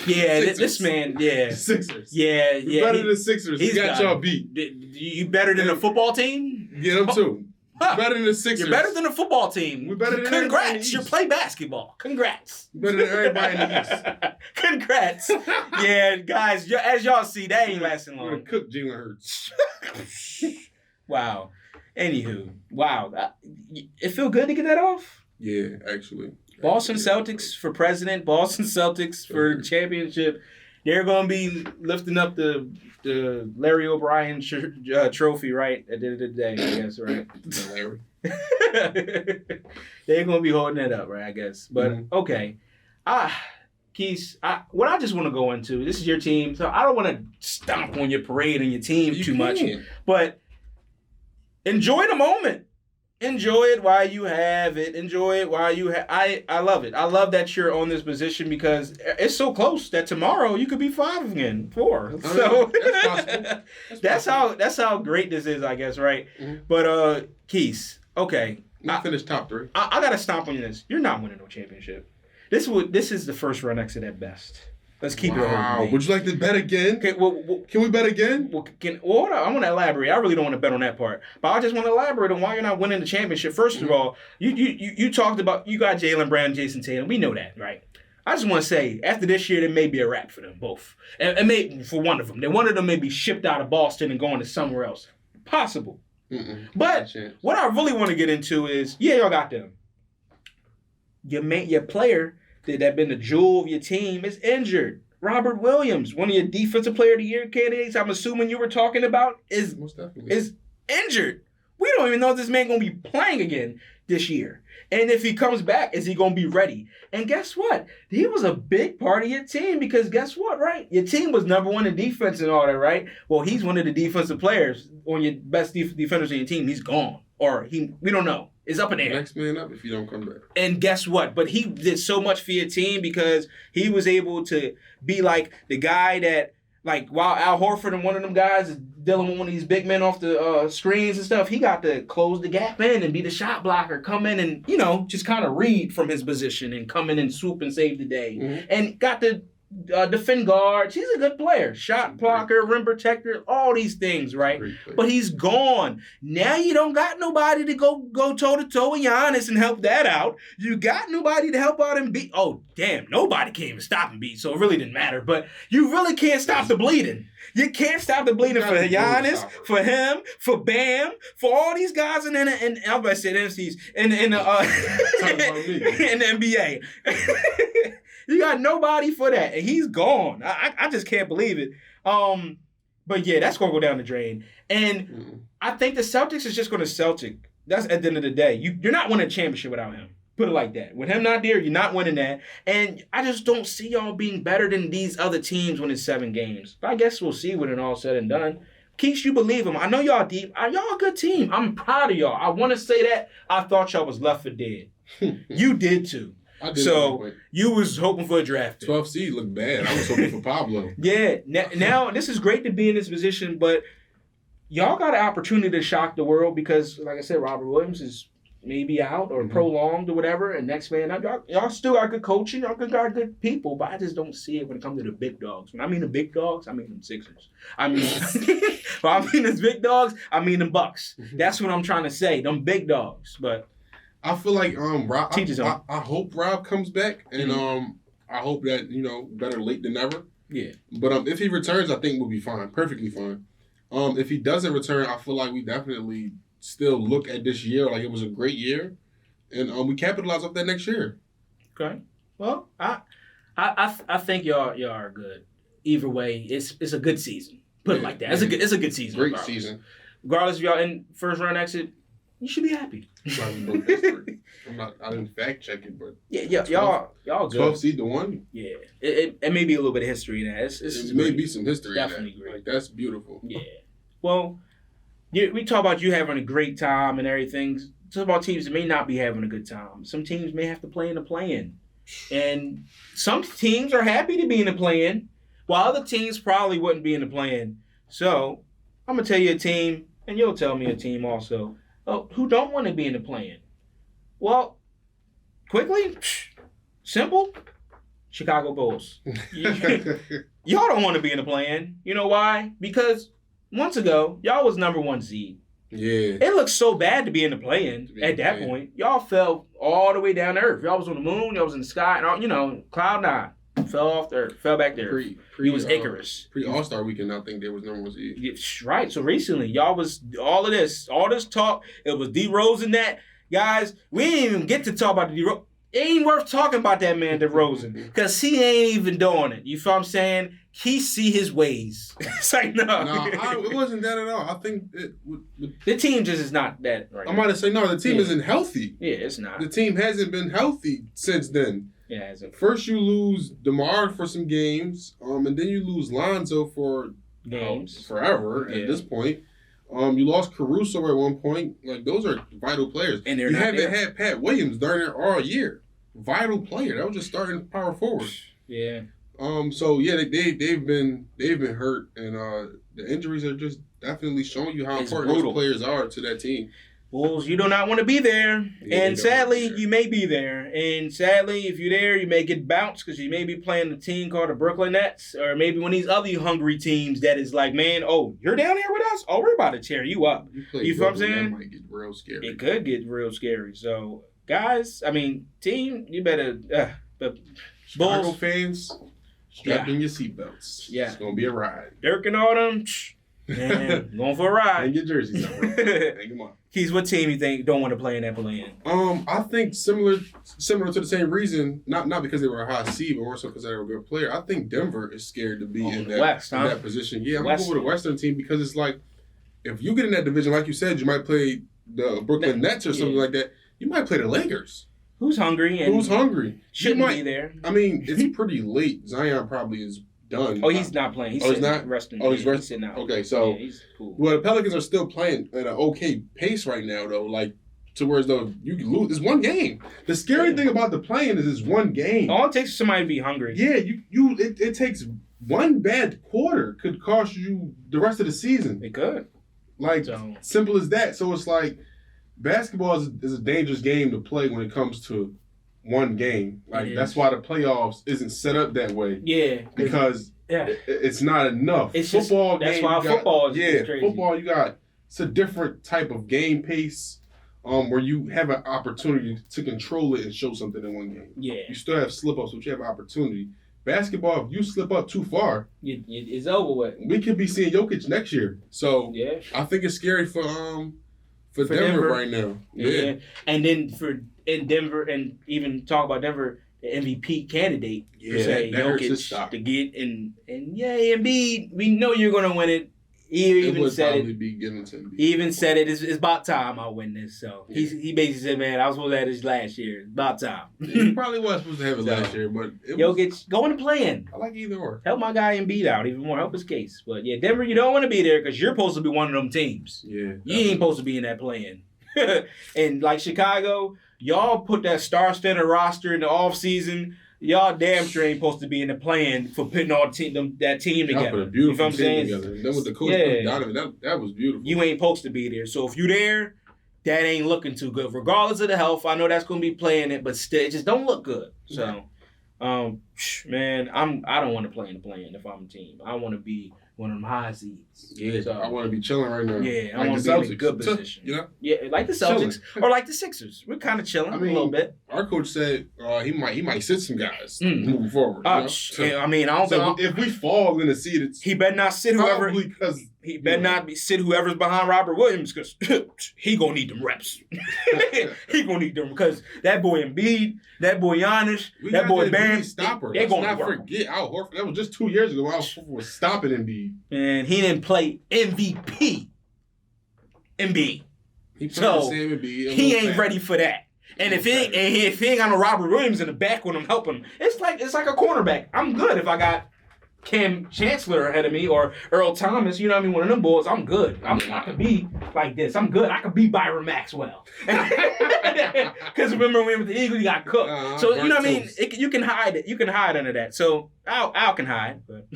C: Yeah, this man, yeah.
D: Sixers.
C: Yeah.
D: Better than the Sixers. He got y'all beat.
C: You better than the football team?
D: Yeah, them too. Better than the Sixers.
C: You're better than the football team.
D: We're better than
C: Congrats. You play basketball. Congrats.
D: Better than everybody in the East.
C: Congrats. Yeah, guys, as y'all see, that ain't lasting long.
D: We're going to cook Jalen Hurts.
C: Wow. Anywho, wow. It feel good to get that off?
D: Yeah, actually.
C: Boston Celtics for president. Boston Celtics for championship. They're going to be lifting up the Larry O'Brien trophy, right? At the end of the day, I guess, right?
D: Larry.
C: They're going to be holding that up, right, I guess. But, okay. Keith, what I just want to go into, this is your team, so I don't want to stomp on your parade and your team too much. But enjoy the moment. Enjoy it while you have it. Enjoy it while you have. I love it. I love that you're on this position because it's so close that tomorrow you could be 5 again, 4. So
D: that's possible.
C: That's how great this is, I guess, right? Mm-hmm. But Keith, okay,
D: I finished top 3.
C: I gotta stomp on you this. You're not winning no championship. This is the first run exit at best. Let's keep it over.
D: Would you like to bet again?
C: Okay,
D: can we bet again?
C: I want to elaborate. I really don't want to bet on that part. But I just want to elaborate on why you're not winning the championship. First of all, you talked about you got Jaylen Brown, Jason Tatum. We know that, right? I just want to say, after this year, there may be a wrap for them both. And maybe for one of them. Then one of them may be shipped out of Boston and going to somewhere else. Possible. But what I really want to get into is, y'all got them. Your player that been the jewel of your team is injured. Robert Williams, one of your defensive player of the year candidates, I'm assuming you were talking about, is injured. We don't even know if this man going to be playing again this year. And if he comes back, is he going to be ready? And guess what? He was a big part of your team because guess what, right? Your team was number one in defense and all that, right? Well, he's one of the defensive players on your best defenders on your team. He's gone. Or we don't know. It's up in the air.
D: Next man up if you don't come back.
C: And guess what? But he did so much for your team because he was able to be like the guy that, like, while Al Horford and one of them guys is dealing with one of these big men off the screens and stuff, he got to close the gap in and be the shot blocker, come in and, just kind of read from his position and come in and swoop and save the day. And got to defend guards. He's a good player. Shot blocker, rim protector, all these things, right? But he's gone. Now you don't got nobody to go toe-to-toe with Giannis and help that out. You got nobody to help out and beat. Oh, damn, nobody can even stop and beat, so it really didn't matter. But you really can't stop the bleeding. You can't stop the bleeding for Giannis, for him, for Bam, for all these guys in I'm about to say the MCs, in the NBA. You got nobody for that, and he's gone. I just can't believe it. But yeah, that's gonna go down the drain. And I think the Celtics is just gonna Celtic. That's at the end of the day. You're not winning a championship without him. Put it like that. With him not there, you're not winning that. And I just don't see y'all being better than these other teams when it's 7 games. But I guess we'll see when it's all said and done. Keith, you believe him. I know y'all deep. Y'all a good team. I'm proud of y'all. I want to say that. I thought y'all was left for dead. You did too.
D: I did.
C: So you was hoping for a draft pick.
D: 12 seed looked bad. I was hoping for Pablo.
C: Yeah. Now this is great to be in this position, but y'all got an opportunity to shock the world because, like I said, Robert Williams is maybe out or prolonged or whatever, and next man up. Y'all still got good coaching. Y'all got good people, but I just don't see it when it comes to the big dogs. When I mean the big dogs, I mean them Sixers. I mean, when I mean the big dogs, I mean them Bucks. That's what I'm trying to say. Them big dogs, but.
D: I feel like Rob. I hope Rob comes back, and I hope that better late than never.
C: Yeah.
D: But if he returns, I think we'll be fine, perfectly fine. If he doesn't return, I feel like we definitely still look at this year like it was a great year, and we capitalize off that next year.
C: Okay. Well, I think y'all are good. Either way, it's a good season. Put it like that. It's a good season.
D: Great season.
C: Regardless if y'all in first round exit, you should be happy.
D: I didn't fact check it, but
C: y'all good.
D: 12 seed to 1.
C: Yeah, it may be a little bit of history in that. It
D: may be some history.
C: Definitely
D: in that.
C: Great.
D: Like that's beautiful.
C: Yeah. Well, we talk about you having a great time and everything. Talk about teams that may not be having a good time. Some teams may have to play in the play-in, and some teams are happy to be in the play-in, while other teams probably wouldn't be in the play-in. So I'm gonna tell you a team, and you'll tell me a team also. Who don't want to be in the play-in? Well, quickly, simple, Chicago Bulls. Y'all don't want to be in the play-in. You know why? Because months ago, y'all was number 1 seed.
D: Yeah.
C: It looked so bad to be in the play-in at that point. Y'all fell all the way down to earth. Y'all was on the moon, y'all was in the sky, and cloud 9. Fell off there, fell back there. He was Icarus.
D: Pre-All-Star weekend, I think there was number 1 seed.
C: Yeah, right. So recently, y'all was all this talk. It was DeRozan that. Guys, we didn't even get to talk about the DeRozan. It ain't worth talking about that man DeRozan because he ain't even doing it. You feel what I'm saying? He see his ways. It's like, no.
D: It wasn't that at all. I think
C: the team just is not that right.
D: I'm about to say, no, the team isn't healthy.
C: Yeah, it's not.
D: The team hasn't been healthy since then.
C: Yeah, it hasn't.
D: First you lose DeMar for some games, and then you lose Lonzo for
C: games
D: forever at this point. You lost Caruso at one point. Like, those are vital players. And you haven't had Pat Williams darn near all year. Vital player. That was just starting power forward.
C: Yeah.
D: So yeah, they've been hurt, and the injuries are just definitely showing you how important those players are to that team.
C: Bulls, you do not want to be there. Yeah, and sadly, you may be there. And sadly, if you're there, you may get bounced because you may be playing a team called the Brooklyn Nets or maybe one of these other hungry teams that is like, man, you're down here with us? Oh, we're about to tear you up. You feel what I'm saying?
D: That might get real scary.
C: It could get real scary. So, guys, team, you better
D: Chicago
C: Bulls
D: fans, strap in your seatbelts.
C: Yeah.
D: It's gonna be a ride.
C: Dirk and all them, man, going for a ride.
D: And your jerseys on. Hang them on.
C: Keys, what team you think don't want to play in that play-in?
D: I think similar to the same reason, not because they were a high seed, but also because they were a good player. I think Denver is scared to be in that position. Yeah, I'm going to go with a Western team because it's like, if you get in that division, like you said, you might play the Brooklyn Nets or something like that. You might play the Lakers.
C: Who's hungry? Shouldn't be there.
D: I mean, it's pretty late. Zion probably is done.
C: Oh, he's not playing. He's not resting.
D: Oh, he's resting.
C: He's sitting out.
D: Okay, so
C: he's cool.
D: Well, the Pelicans are still playing at an okay pace right now, though. Like, to where though you can lose. It's one game. The scary thing about the playing is it's one game.
C: All it takes is somebody to be hungry.
D: Yeah, it takes one bad quarter could cost you the rest of the season.
C: It could.
D: Like, simple as that. So it's like basketball is a dangerous game to play when it comes to one game. Like, that's why the playoffs isn't set up that way.
C: Yeah.
D: Because it's not enough.
C: It's
D: football.
C: That's why football is crazy.
D: Football, it's a different type of game pace where you have an opportunity to control it and show something in one game.
C: Yeah.
D: You still have slip-ups, but you have an opportunity. Basketball, if you slip up too far,
C: it's over with.
D: We could be seeing Jokic next year. So I think it's scary for Denver right now. Yeah.
C: And then in Denver, and even talk about Denver, the MVP candidate.
D: Yeah, that hurts his stock.
C: To get and Embiid, we know you're gonna win it. He even said it.
D: Be given to Embiid.
C: He even said it. It's about time I win this. So he basically said, "Man, I was supposed to have this last year. It's about time."
D: He probably was supposed to have it last year, but
C: Jokic going to play-in.
D: I like either or.
C: Help my guy Embiid out even more. Help his case. But yeah, Denver, you don't want to be there because you're supposed to be one of them teams.
D: Yeah,
C: you ain't supposed to be in that play-in. And like Chicago, y'all put that star-studded roster in the offseason. Y'all damn sure ain't supposed to be in the play-in for putting all that team together.
D: Y'all put a beautiful team together. Then with the coach Donovan, that was beautiful.
C: You ain't supposed to be there. So if you there, that ain't looking too good. Regardless of the health, I know that's going to be playing it, but still, it just don't look good. So, man, I don't want to play in the play-in if I'm a team. I want to be one of them high seeds.
D: Yeah, so, I want to be chilling right now.
C: Yeah, I want to be in a good position.
D: You know?
C: Yeah, like the Celtics or like the Sixers. We're kind of chilling a little bit.
D: Our coach said he might sit some guys moving forward.
C: I don't think
D: if we fall in the seed,
C: he better not sit whoever. He better not sit whoever's behind Robert Williams because he gonna need them reps. He gonna need them because that boy Embiid, that boy Giannis, that boy Bam,
D: they're gonna not forget Al Horford. That was just 2 years ago. Al Horford was stopping Embiid,
C: and he didn't play MVP. Embiid, so he ain't ready for that. And if he ain't got no Robert Williams in the back when I'm helping him, it's like a cornerback. I'm good if I got Cam Chancellor ahead of me or Earl Thomas, you know what I mean? One of them boys, I'm good. I could be like this. I'm good. I could be Byron Maxwell. Because remember when we were with the Eagles, he got cooked. So, you know what I mean? You can hide it. You can hide under that. So, Al can hide. But,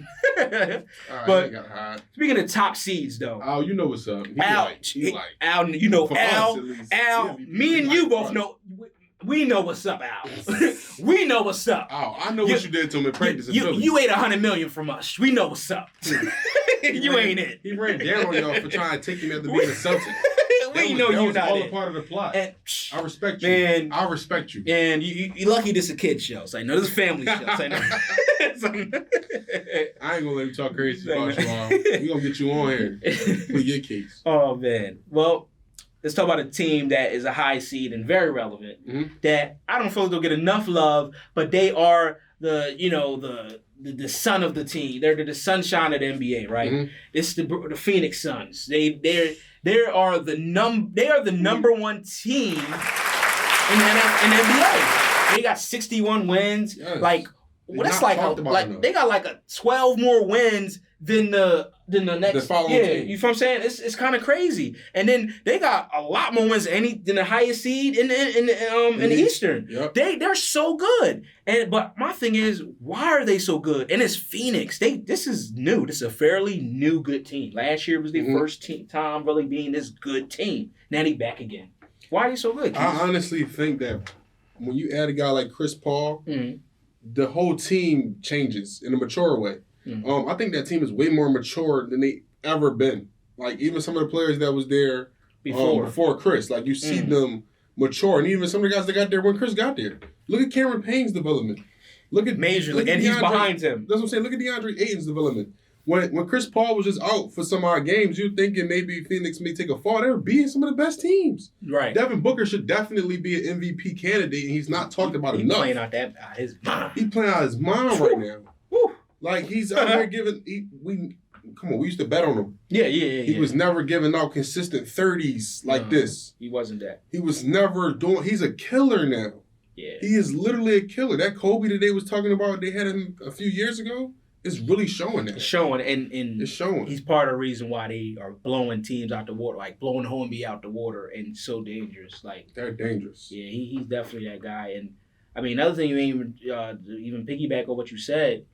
D: but gotta hide.
C: Speaking of top seeds, though.
D: Al, you know what's up.
C: Al, you know, Al, me and you both know. We know what's up, Al. We know what's up.
D: Oh, I know what you did to him in practice.
C: You ate $100 million from us. We know what's up. You ain't it.
D: He ran down on y'all for trying to take him after being a Celtic.
C: We know you're not it.
D: That was all a part of the plot. And, I respect you.
C: Man,
D: I respect you.
C: And you lucky this is a kid show. So I know this is a family show. So I
D: ain't gonna let you talk crazy about you all. We gonna get you on here with your case.
C: Oh man. Well, let's talk about a team that is a high seed and very relevant. That I don't feel like they'll get enough love, but they are the sun of the team. They're the sunshine of the NBA, right? It's the Phoenix Suns. They are the number one team in the NBA. They got 61 wins.
D: Yes.
C: Like that's like they got like 12 more wins than the next
D: following team.
C: You know what I'm saying? It's kind of crazy. And then they got a lot more wins than the highest seed in the Eastern.
D: Yep.
C: They're so good. But my thing is, why are they so good? And it's Phoenix. This is new. This is a fairly new good team. Last year was the first time really being this good team. Now they back again. Why are they so good?
D: I honestly think that when you add a guy like Chris Paul, the whole team changes in a mature way. I think that team is way more mature than they ever been. Like, even some of the players that was there before Chris, like, you see them mature. And even some of the guys that got there when Chris got there. Look at Cameron Payne's development. Look at
C: majorly, and he's behind him.
D: That's what I'm saying. Look at DeAndre Ayton's development. When Chris Paul was just out for some odd games, you're thinking maybe Phoenix may take a fall. They were beating some of the best teams.
C: Right.
D: Devin Booker should definitely be an MVP candidate, and he's not talked about enough.
C: He's playing out his mind.
D: He's playing out his mind right now.
C: Woo.
D: Like, he's out there giving... we used to bet on him.
C: Yeah.
D: He was never giving out consistent 30s like this.
C: He wasn't that.
D: He was never doing... He's a killer now.
C: Yeah.
D: He is literally a killer. That Kobe that they was talking about, they had him a few years ago, is really showing that.
C: It's showing, and
D: it's showing.
C: He's part of the reason why they are blowing teams out the water, like blowing the whole NBA out the water, and so dangerous. Like,
D: they're dangerous.
C: Yeah, he's definitely that guy. And I mean, another thing, even piggyback on what you said.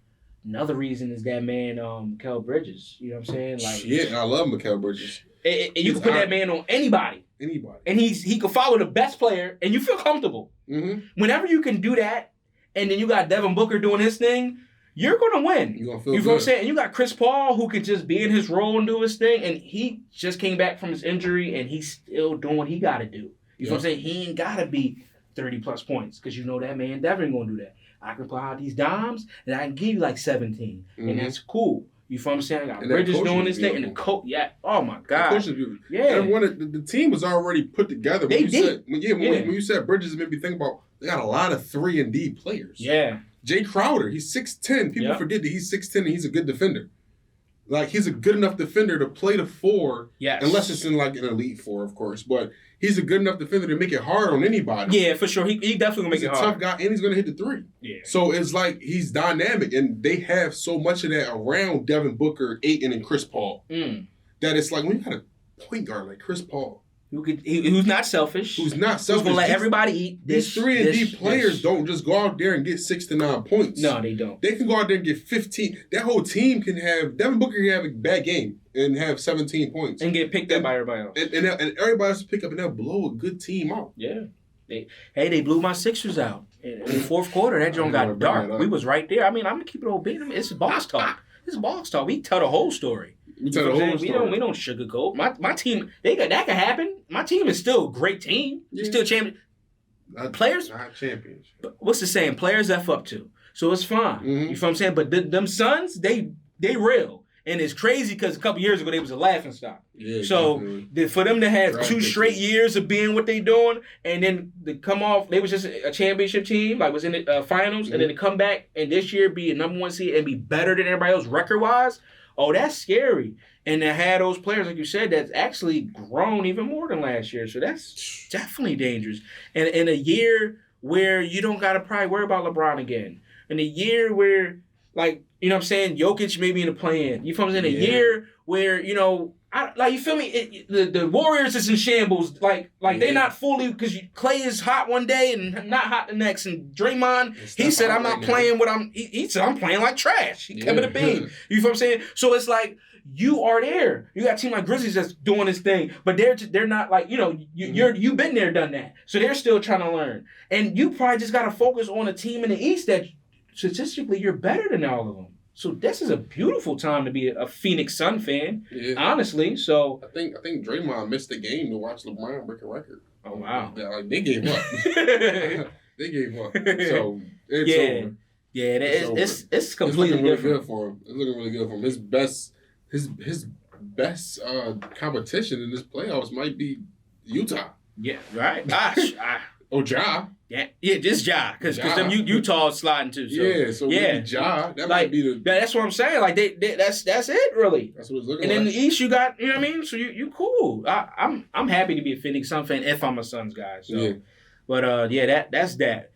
C: Another reason is that man, Mikal Bridges. You know what I'm saying? Like,
D: shit, I love Mikal Bridges.
C: And you can put that man on anybody. And he can follow the best player, and you feel comfortable.
D: Mm-hmm.
C: Whenever you can do that, and then you got Devin Booker doing his thing, you're going to win.
D: You're going to feel
C: You know what I'm saying? And you got Chris Paul, who could just be in his role and do his thing, and he just came back from his injury, and he's still doing what he got to do. You know what I'm saying? He ain't got to be 30-plus points, because you know that man Devin going to do that. I can play out these dimes, and I can give you like 17, and that's cool. You feel what I'm saying? I got Bridges doing this thing, and the coach, oh my God.
D: The coach is beautiful. Yeah. And the team was already put together. When you said Bridges, it made me think about, they got a lot of 3-and-D players.
C: Yeah.
D: Jay Crowder, he's 6'10". People forget that he's 6'10" and he's a good defender. Like, he's a good enough defender to play the 4.
C: Yes.
D: Unless it's in like an elite 4, of course. But he's a good enough defender to make it hard on anybody.
C: Yeah, for sure. He definitely gonna make it hard.
D: He's a tough guy, and he's gonna hit the 3.
C: Yeah.
D: So it's like he's dynamic, and they have so much of that around Devin Booker, Ayton, and Chris Paul. That it's like, when you got a point guard like Chris Paul,
C: who's not selfish.
D: Who's gonna
C: let everybody eat.
D: These 3-and-D players don't just go out there and get 6 to 9 points.
C: No, they don't.
D: They can go out there and get 15. That whole team can have... Devin Booker can have a bad game and have 17 points.
C: And get picked up by everybody else.
D: And everybody else pick up, and they'll blow a good team out.
C: Yeah. They blew my Sixers out. In the fourth quarter, that joint got dark. We was right there. I mean, I'm going to keep it all beat. It's boss talk. It's boss talk. We tell the whole story. We don't sugarcoat. My team, that can happen. My team is still a great team. Still champion. Players.
D: Not champions.
C: What's the saying? Players F up to. So it's fine. You feel what I'm saying? But them Suns, they real. And it's crazy because a couple years ago, they was a laughing stock. Yeah, so for them to have 2 straight years of being what they doing, and then to come off, they was just a championship team, like was in the finals, and then to come back and this year be a number 1 seed and be better than everybody else record-wise, oh, that's scary. And to have those players, like you said, that's actually grown even more than last year. So that's definitely dangerous. And in a year where you don't got to probably worry about LeBron again. In a year where, like, you know what I'm saying, Jokic may be in the play-in. You feel what I'm saying? A year where, you know, you feel me? The Warriors is in shambles. Like they're not fully, because Clay is hot one day and not hot the next. And Draymond, he said, I'm not playing what he said, I'm playing like trash. He kept it a beam. You feel what I'm saying? So it's like, you are there. You got a team like Grizzlies that's doing this thing, but they're not like, you know, you've been there, done that. So they're still trying to learn. And you probably just got to focus on a team in the East that statistically you're better than all of them. So this is a beautiful time to be a Phoenix Sun fan, honestly. So
D: I think Draymond missed the game to watch LeBron break a record.
C: Oh wow!
D: Like, they gave up. They gave up. So it's over.
C: Yeah, it's completely
D: looking really
C: different.
D: Good for him. It's looking really good for him. His best competition in this playoffs might be Utah.
C: Yeah, right. Gosh.
D: Ja.
C: Yeah, just Ja, because them Utah sliding too. So.
D: Maybe Ja. That might be the.
C: That's what I'm saying. Like that's it really.
D: That's what it's looking
C: like.
D: And
C: in the East, you got, you know what I mean. So you cool. I'm happy to be a Phoenix Sun fan if I'm a Suns guy. So, but that's that.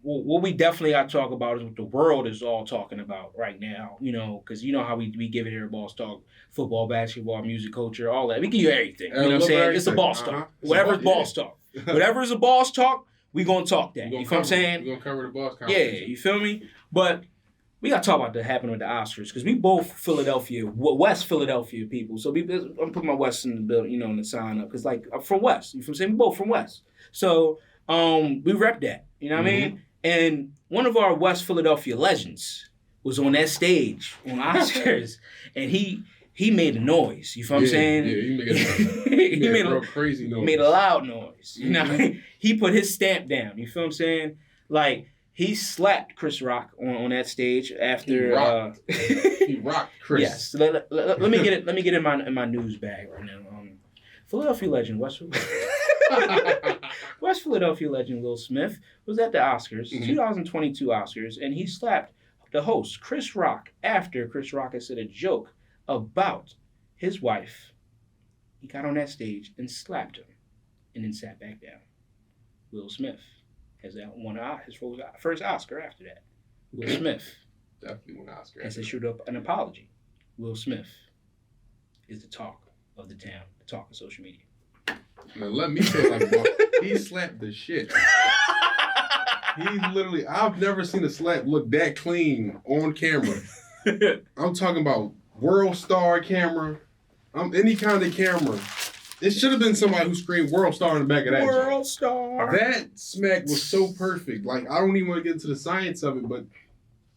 C: What we definitely got to talk about is what the world is all talking about right now. You know, because you know how we give it here at Boss Talk, football, basketball, music, culture, all that. We give you everything. You know what I'm saying? It's a Boss Talk. Whatever is Boss Talk. Whatever is a Boss Talk, we gonna talk that. You feel what I'm saying?
D: We're gonna cover the boss conversation.
C: Yeah, you feel me? But we gotta talk about what happened with the Oscars, because we both West Philadelphia people. So I'm putting my West in the building, you know, in the sign up, because like I'm from West. You feel what I'm saying? We both from West. So we rep that. You know what I mean? And one of our West Philadelphia legends was on that stage on Oscars, and he made a noise. You feel what I'm saying?
D: Yeah, he made a real crazy noise.
C: Made a loud noise. You know, he put his stamp down. You feel what I'm saying? Like, He slapped Chris Rock on that stage after
D: he rocked Chris.
C: Yes. Let me get it. Let me get in my news bag right now. Philadelphia legend West Philadelphia legend Will Smith was at the Oscars, 2022 Oscars, and he slapped the host Chris Rock after Chris Rock had said a joke about his wife. He got on that stage and slapped him, and then sat back down. Will Smith has won his first Oscar after that. Will Smith
D: Definitely won an Oscar.
C: has issued up an apology. Will Smith is the talk of the town, the talk of social media.
D: Now let me tell you, like, he slapped the shit. He literally, I've never seen a slap look that clean on camera. I'm talking about World Star camera, any kind of camera. It should have been somebody who screamed World Star in the back of that.
C: World Star.
D: That smack was so perfect. Like, I don't even want to get into the science of it, but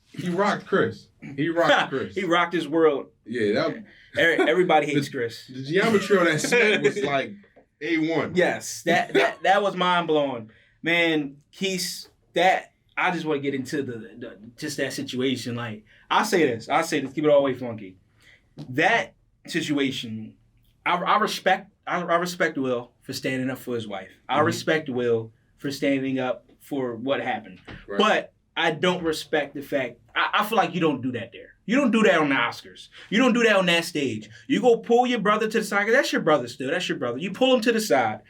D: he rocked Chris. He rocked Chris.
C: He rocked his world.
D: Yeah,
C: Everybody hates Chris.
D: The geometry on that smack was like A1.
C: Yes, that was mind blowing, man. I just want to get into the just that situation. Like, I say this, keep it all the way funky. That situation, I respect Will for standing up for his wife. I respect Will for standing up for what happened. Right. But I don't respect the fact, I feel like you don't do that there. You don't do that on the Oscars. You don't do that on that stage. You go pull your brother to the side, because that's your brother still. That's your brother. You pull him to the side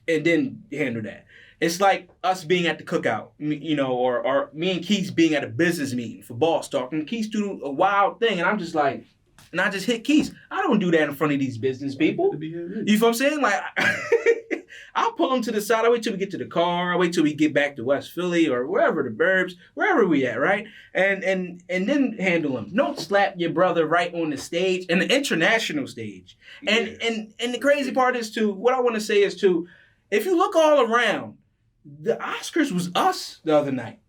C: and then handle that. It's like us being at the cookout, you know, or me and Keith being at a business meeting for boss talk, and Keith do a wild thing, and I'm just like, and I just hit Keith. I don't do that in front of these business people. You know what I'm saying? Like, I'll pull them to the side. I wait till we get to the car. I wait till we get back to West Philly or wherever, the burbs, wherever we at, right? And then handle them. Don't slap your brother right on the stage, and the international stage. And the crazy part is, too, what I want to say is, too, if you look all around, the Oscars was us the other night.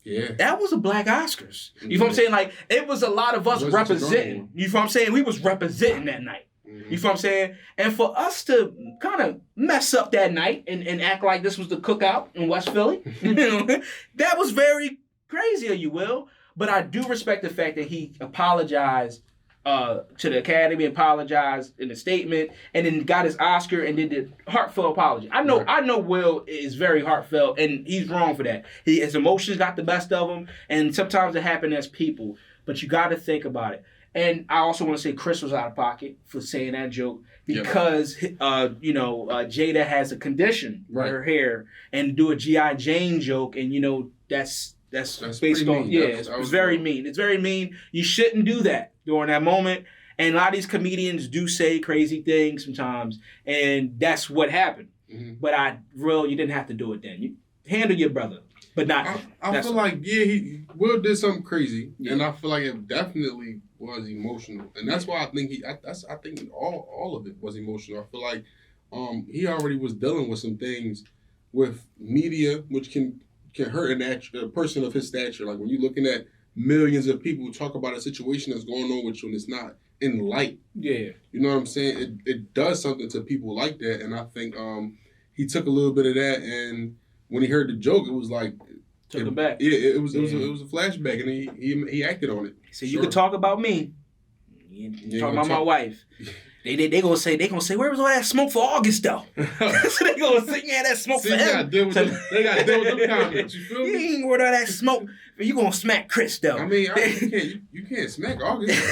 D: Yeah.
C: That was a black Oscars. You know what I'm saying? Like, it was a lot of us representing. You know what I'm saying? We was representing that night. You know what I'm saying? And for us to kind of mess up that night and act like this was the cookout in West Philly, you know, that was very crazy of you, Will. But I do respect the fact that he apologized to the Academy, apologized in a statement, and then got his Oscar and did the heartfelt apology. I know Will is very heartfelt, and he's wrong for that. His emotions got the best of him, and sometimes it happens as people, but you got to think about it. And I also want to say Chris was out of pocket for saying that joke because, Jada has a condition with her hair, and do a G.I. Jane joke, and, you know, that's based on, it's very mean. It's very mean. You shouldn't do that during that moment. And a lot of these comedians do say crazy things sometimes, and that's what happened. Mm-hmm. But you didn't have to do it then. You handle your brother, but not.
D: I feel like, Will did something crazy, and I feel like it definitely was emotional, and that's why I think I think all of it was emotional. I feel like he already was dealing with some things with media, which can hurt a person of his stature. Like, when you're looking at millions of people talk about a situation that's going on with you and it's not in light. Yeah. You know what I'm saying? It does something to people like that, and I think he took a little bit of that, and when he heard the joke, it was like
C: took him back.
D: Yeah, it was a flashback, and he acted on it.
C: So you can talk about me. You talk about my wife. They gonna say where was all that smoke for August though? So they gonna say that smoke for him. They gotta deal with them comments. You feel me? You ain't worried about that smoke. You gonna smack Chris though?
D: I mean, you can't smack August.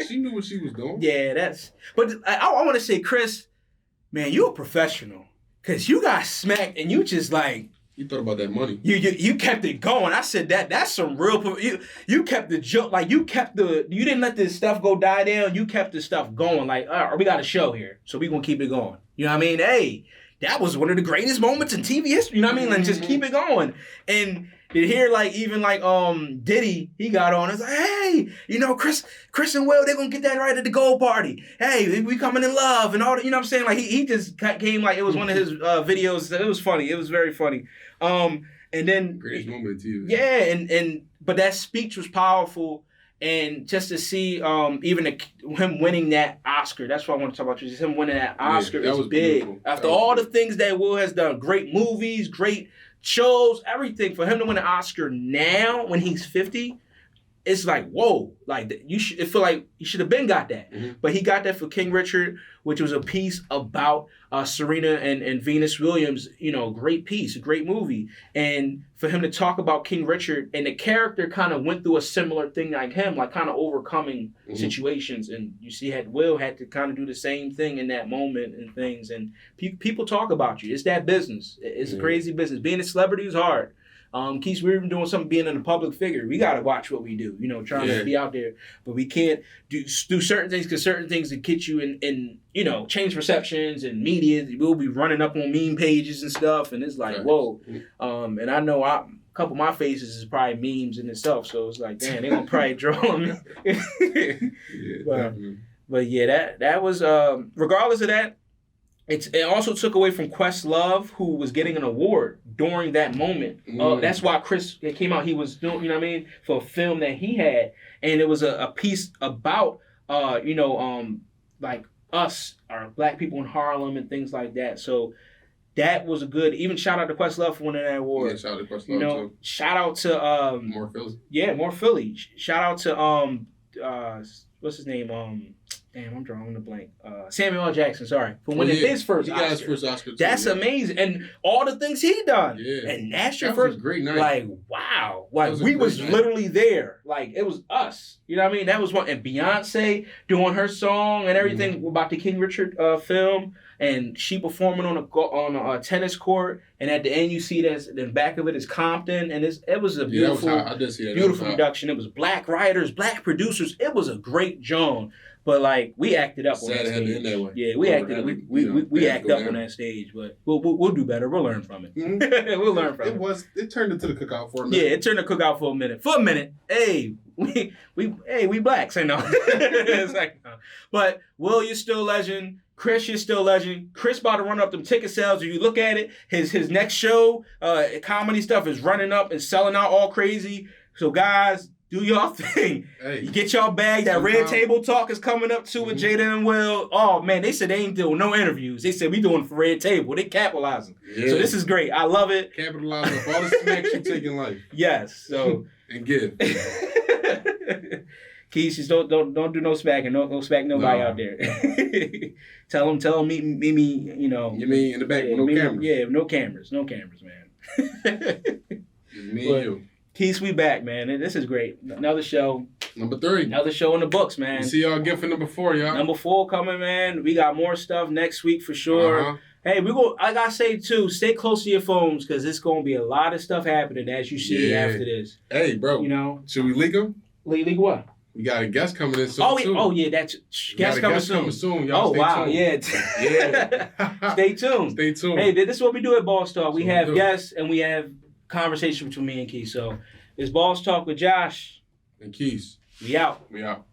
D: She knew what she was doing.
C: Yeah, But I want to say, Chris, man, you a professional, cause you got smacked and you just like.
D: You thought about that money.
C: You kept it going. I said that's some real. You kept the joke, like you didn't let this stuff go die down. You kept the stuff going. Like, all right, we got a show here, so we gonna keep it going. You know what I mean? Hey, that was one of the greatest moments in TV history. You know what I mean? Like, just keep it going. And to hear even Diddy, he got on. It's like, hey, you know, Chris and Will, they're gonna get that right at the gold party. Hey, we coming in love and all that. You know what I'm saying? Like, he just came like it was one of his videos. It was funny. It was very funny. And then
D: greatest moment too.
C: Yeah, but that speech was powerful, and just to see even him winning that Oscar. That's what I want to talk about. Just him winning that Oscar is big. Beautiful. After all the things that Will has done, great movies, great shows, everything. For him to win an Oscar now when he's 50, it's like, whoa. Like, it feel like he should have been got that. Mm-hmm. But he got that for King Richard, which was a piece about Serena and Venus Williams. You know, great piece, a great movie. And for him to talk about King Richard, and the character kind of went through a similar thing like him, like kind of overcoming situations. And you see, Will had to kind of do the same thing in that moment and things. And people talk about you. It's that business. It's a crazy business. Being a celebrity is hard. Keith, we're even doing something being in a public figure. We got to watch what we do, you know, trying to be out there. But we can't do certain things because certain things that get you in, you know, change perceptions and media. We'll be running up on meme pages and stuff. And it's like, whoa. And I know a couple of my faces is probably memes in itself. So it's like, damn, they're going to probably draw me. But yeah, that was, regardless of that, it also took away from Questlove, who was getting an award during that moment. That's why Chris, it came out, he was doing, you know what I mean, for a film that he had. And it was a piece about, you know, like us, our black people in Harlem and things like that. So that was a good, even shout out to Questlove for winning that award.
D: Yeah, shout out to Questlove,
C: you know,
D: too.
C: Shout out to...
D: More Philly.
C: Yeah, more Philly. Shout out to, what's his name? Damn, I'm drawing a blank. Samuel L. Jackson, sorry. For winning his first Oscar.
D: He got his first Oscar, too.
C: That's amazing. And all the things he done.
D: Yeah.
C: And that's your
D: that
C: first.
D: Was a great night.
C: Like, wow. Like, we was literally there. Like, it was us. You know what I mean? That was one. And Beyonce doing her song and everything about the King Richard film. And she performing on a tennis court. And at the end, you see that the back of it is Compton. And it was a beautiful,
D: I did see that.
C: Beautiful production. It was black writers, black producers. It was a great joint. But like we acted up on that stage. Yeah, we acted. We act up on that stage. But we'll do better. We'll learn from it. We'll learn from it.
D: It turned into the cookout for a minute.
C: Yeah, it turned the cookout for a minute. For a minute. Hey, we blacks. I know. It's like, no. But Will, you're still a legend. Chris, you're still a legend. Chris about to run up them ticket sales. If you look at it, his next show, comedy stuff is running up and selling out all crazy. So guys, do y'all thing. Hey, you get y'all bag. That Red Table Talk is coming up too with Jada and Will. Oh man, they said they ain't doing no interviews. They said we doing for Red Table. They capitalizing. Yeah. So this is great. I love it.
D: Capitalizing off all the smacks you take in life.
C: Yes. So
D: and give.
C: Keys, just don't do no smacking. No smack nobody out there. Tell them meet me. You know.
D: You mean in the back with no cameras?
C: Yeah, no cameras, man.
D: Just me and you.
C: Keith, we back, man. This is great. Another show.
D: Number 3.
C: Another show in the books, man.
D: You see y'all again for number 4, y'all.
C: Number 4 coming, man. We got more stuff next week for sure. Hey, we go. Like I say too, stay close to your phones because it's gonna be a lot of stuff happening as you see after this.
D: Hey, bro.
C: You know.
D: Should we leak them?
C: Leak what?
D: We got a guest coming in soon.
C: That's guest coming soon.
D: Y'all stay tuned.
C: Yeah. Stay tuned.
D: Stay tuned.
C: Hey, this is what we do at Boss Talk. We have guests and we have conversation between me and Keith. So it's Boss Talk with Josh
D: and Keith.
C: We out.
D: We out.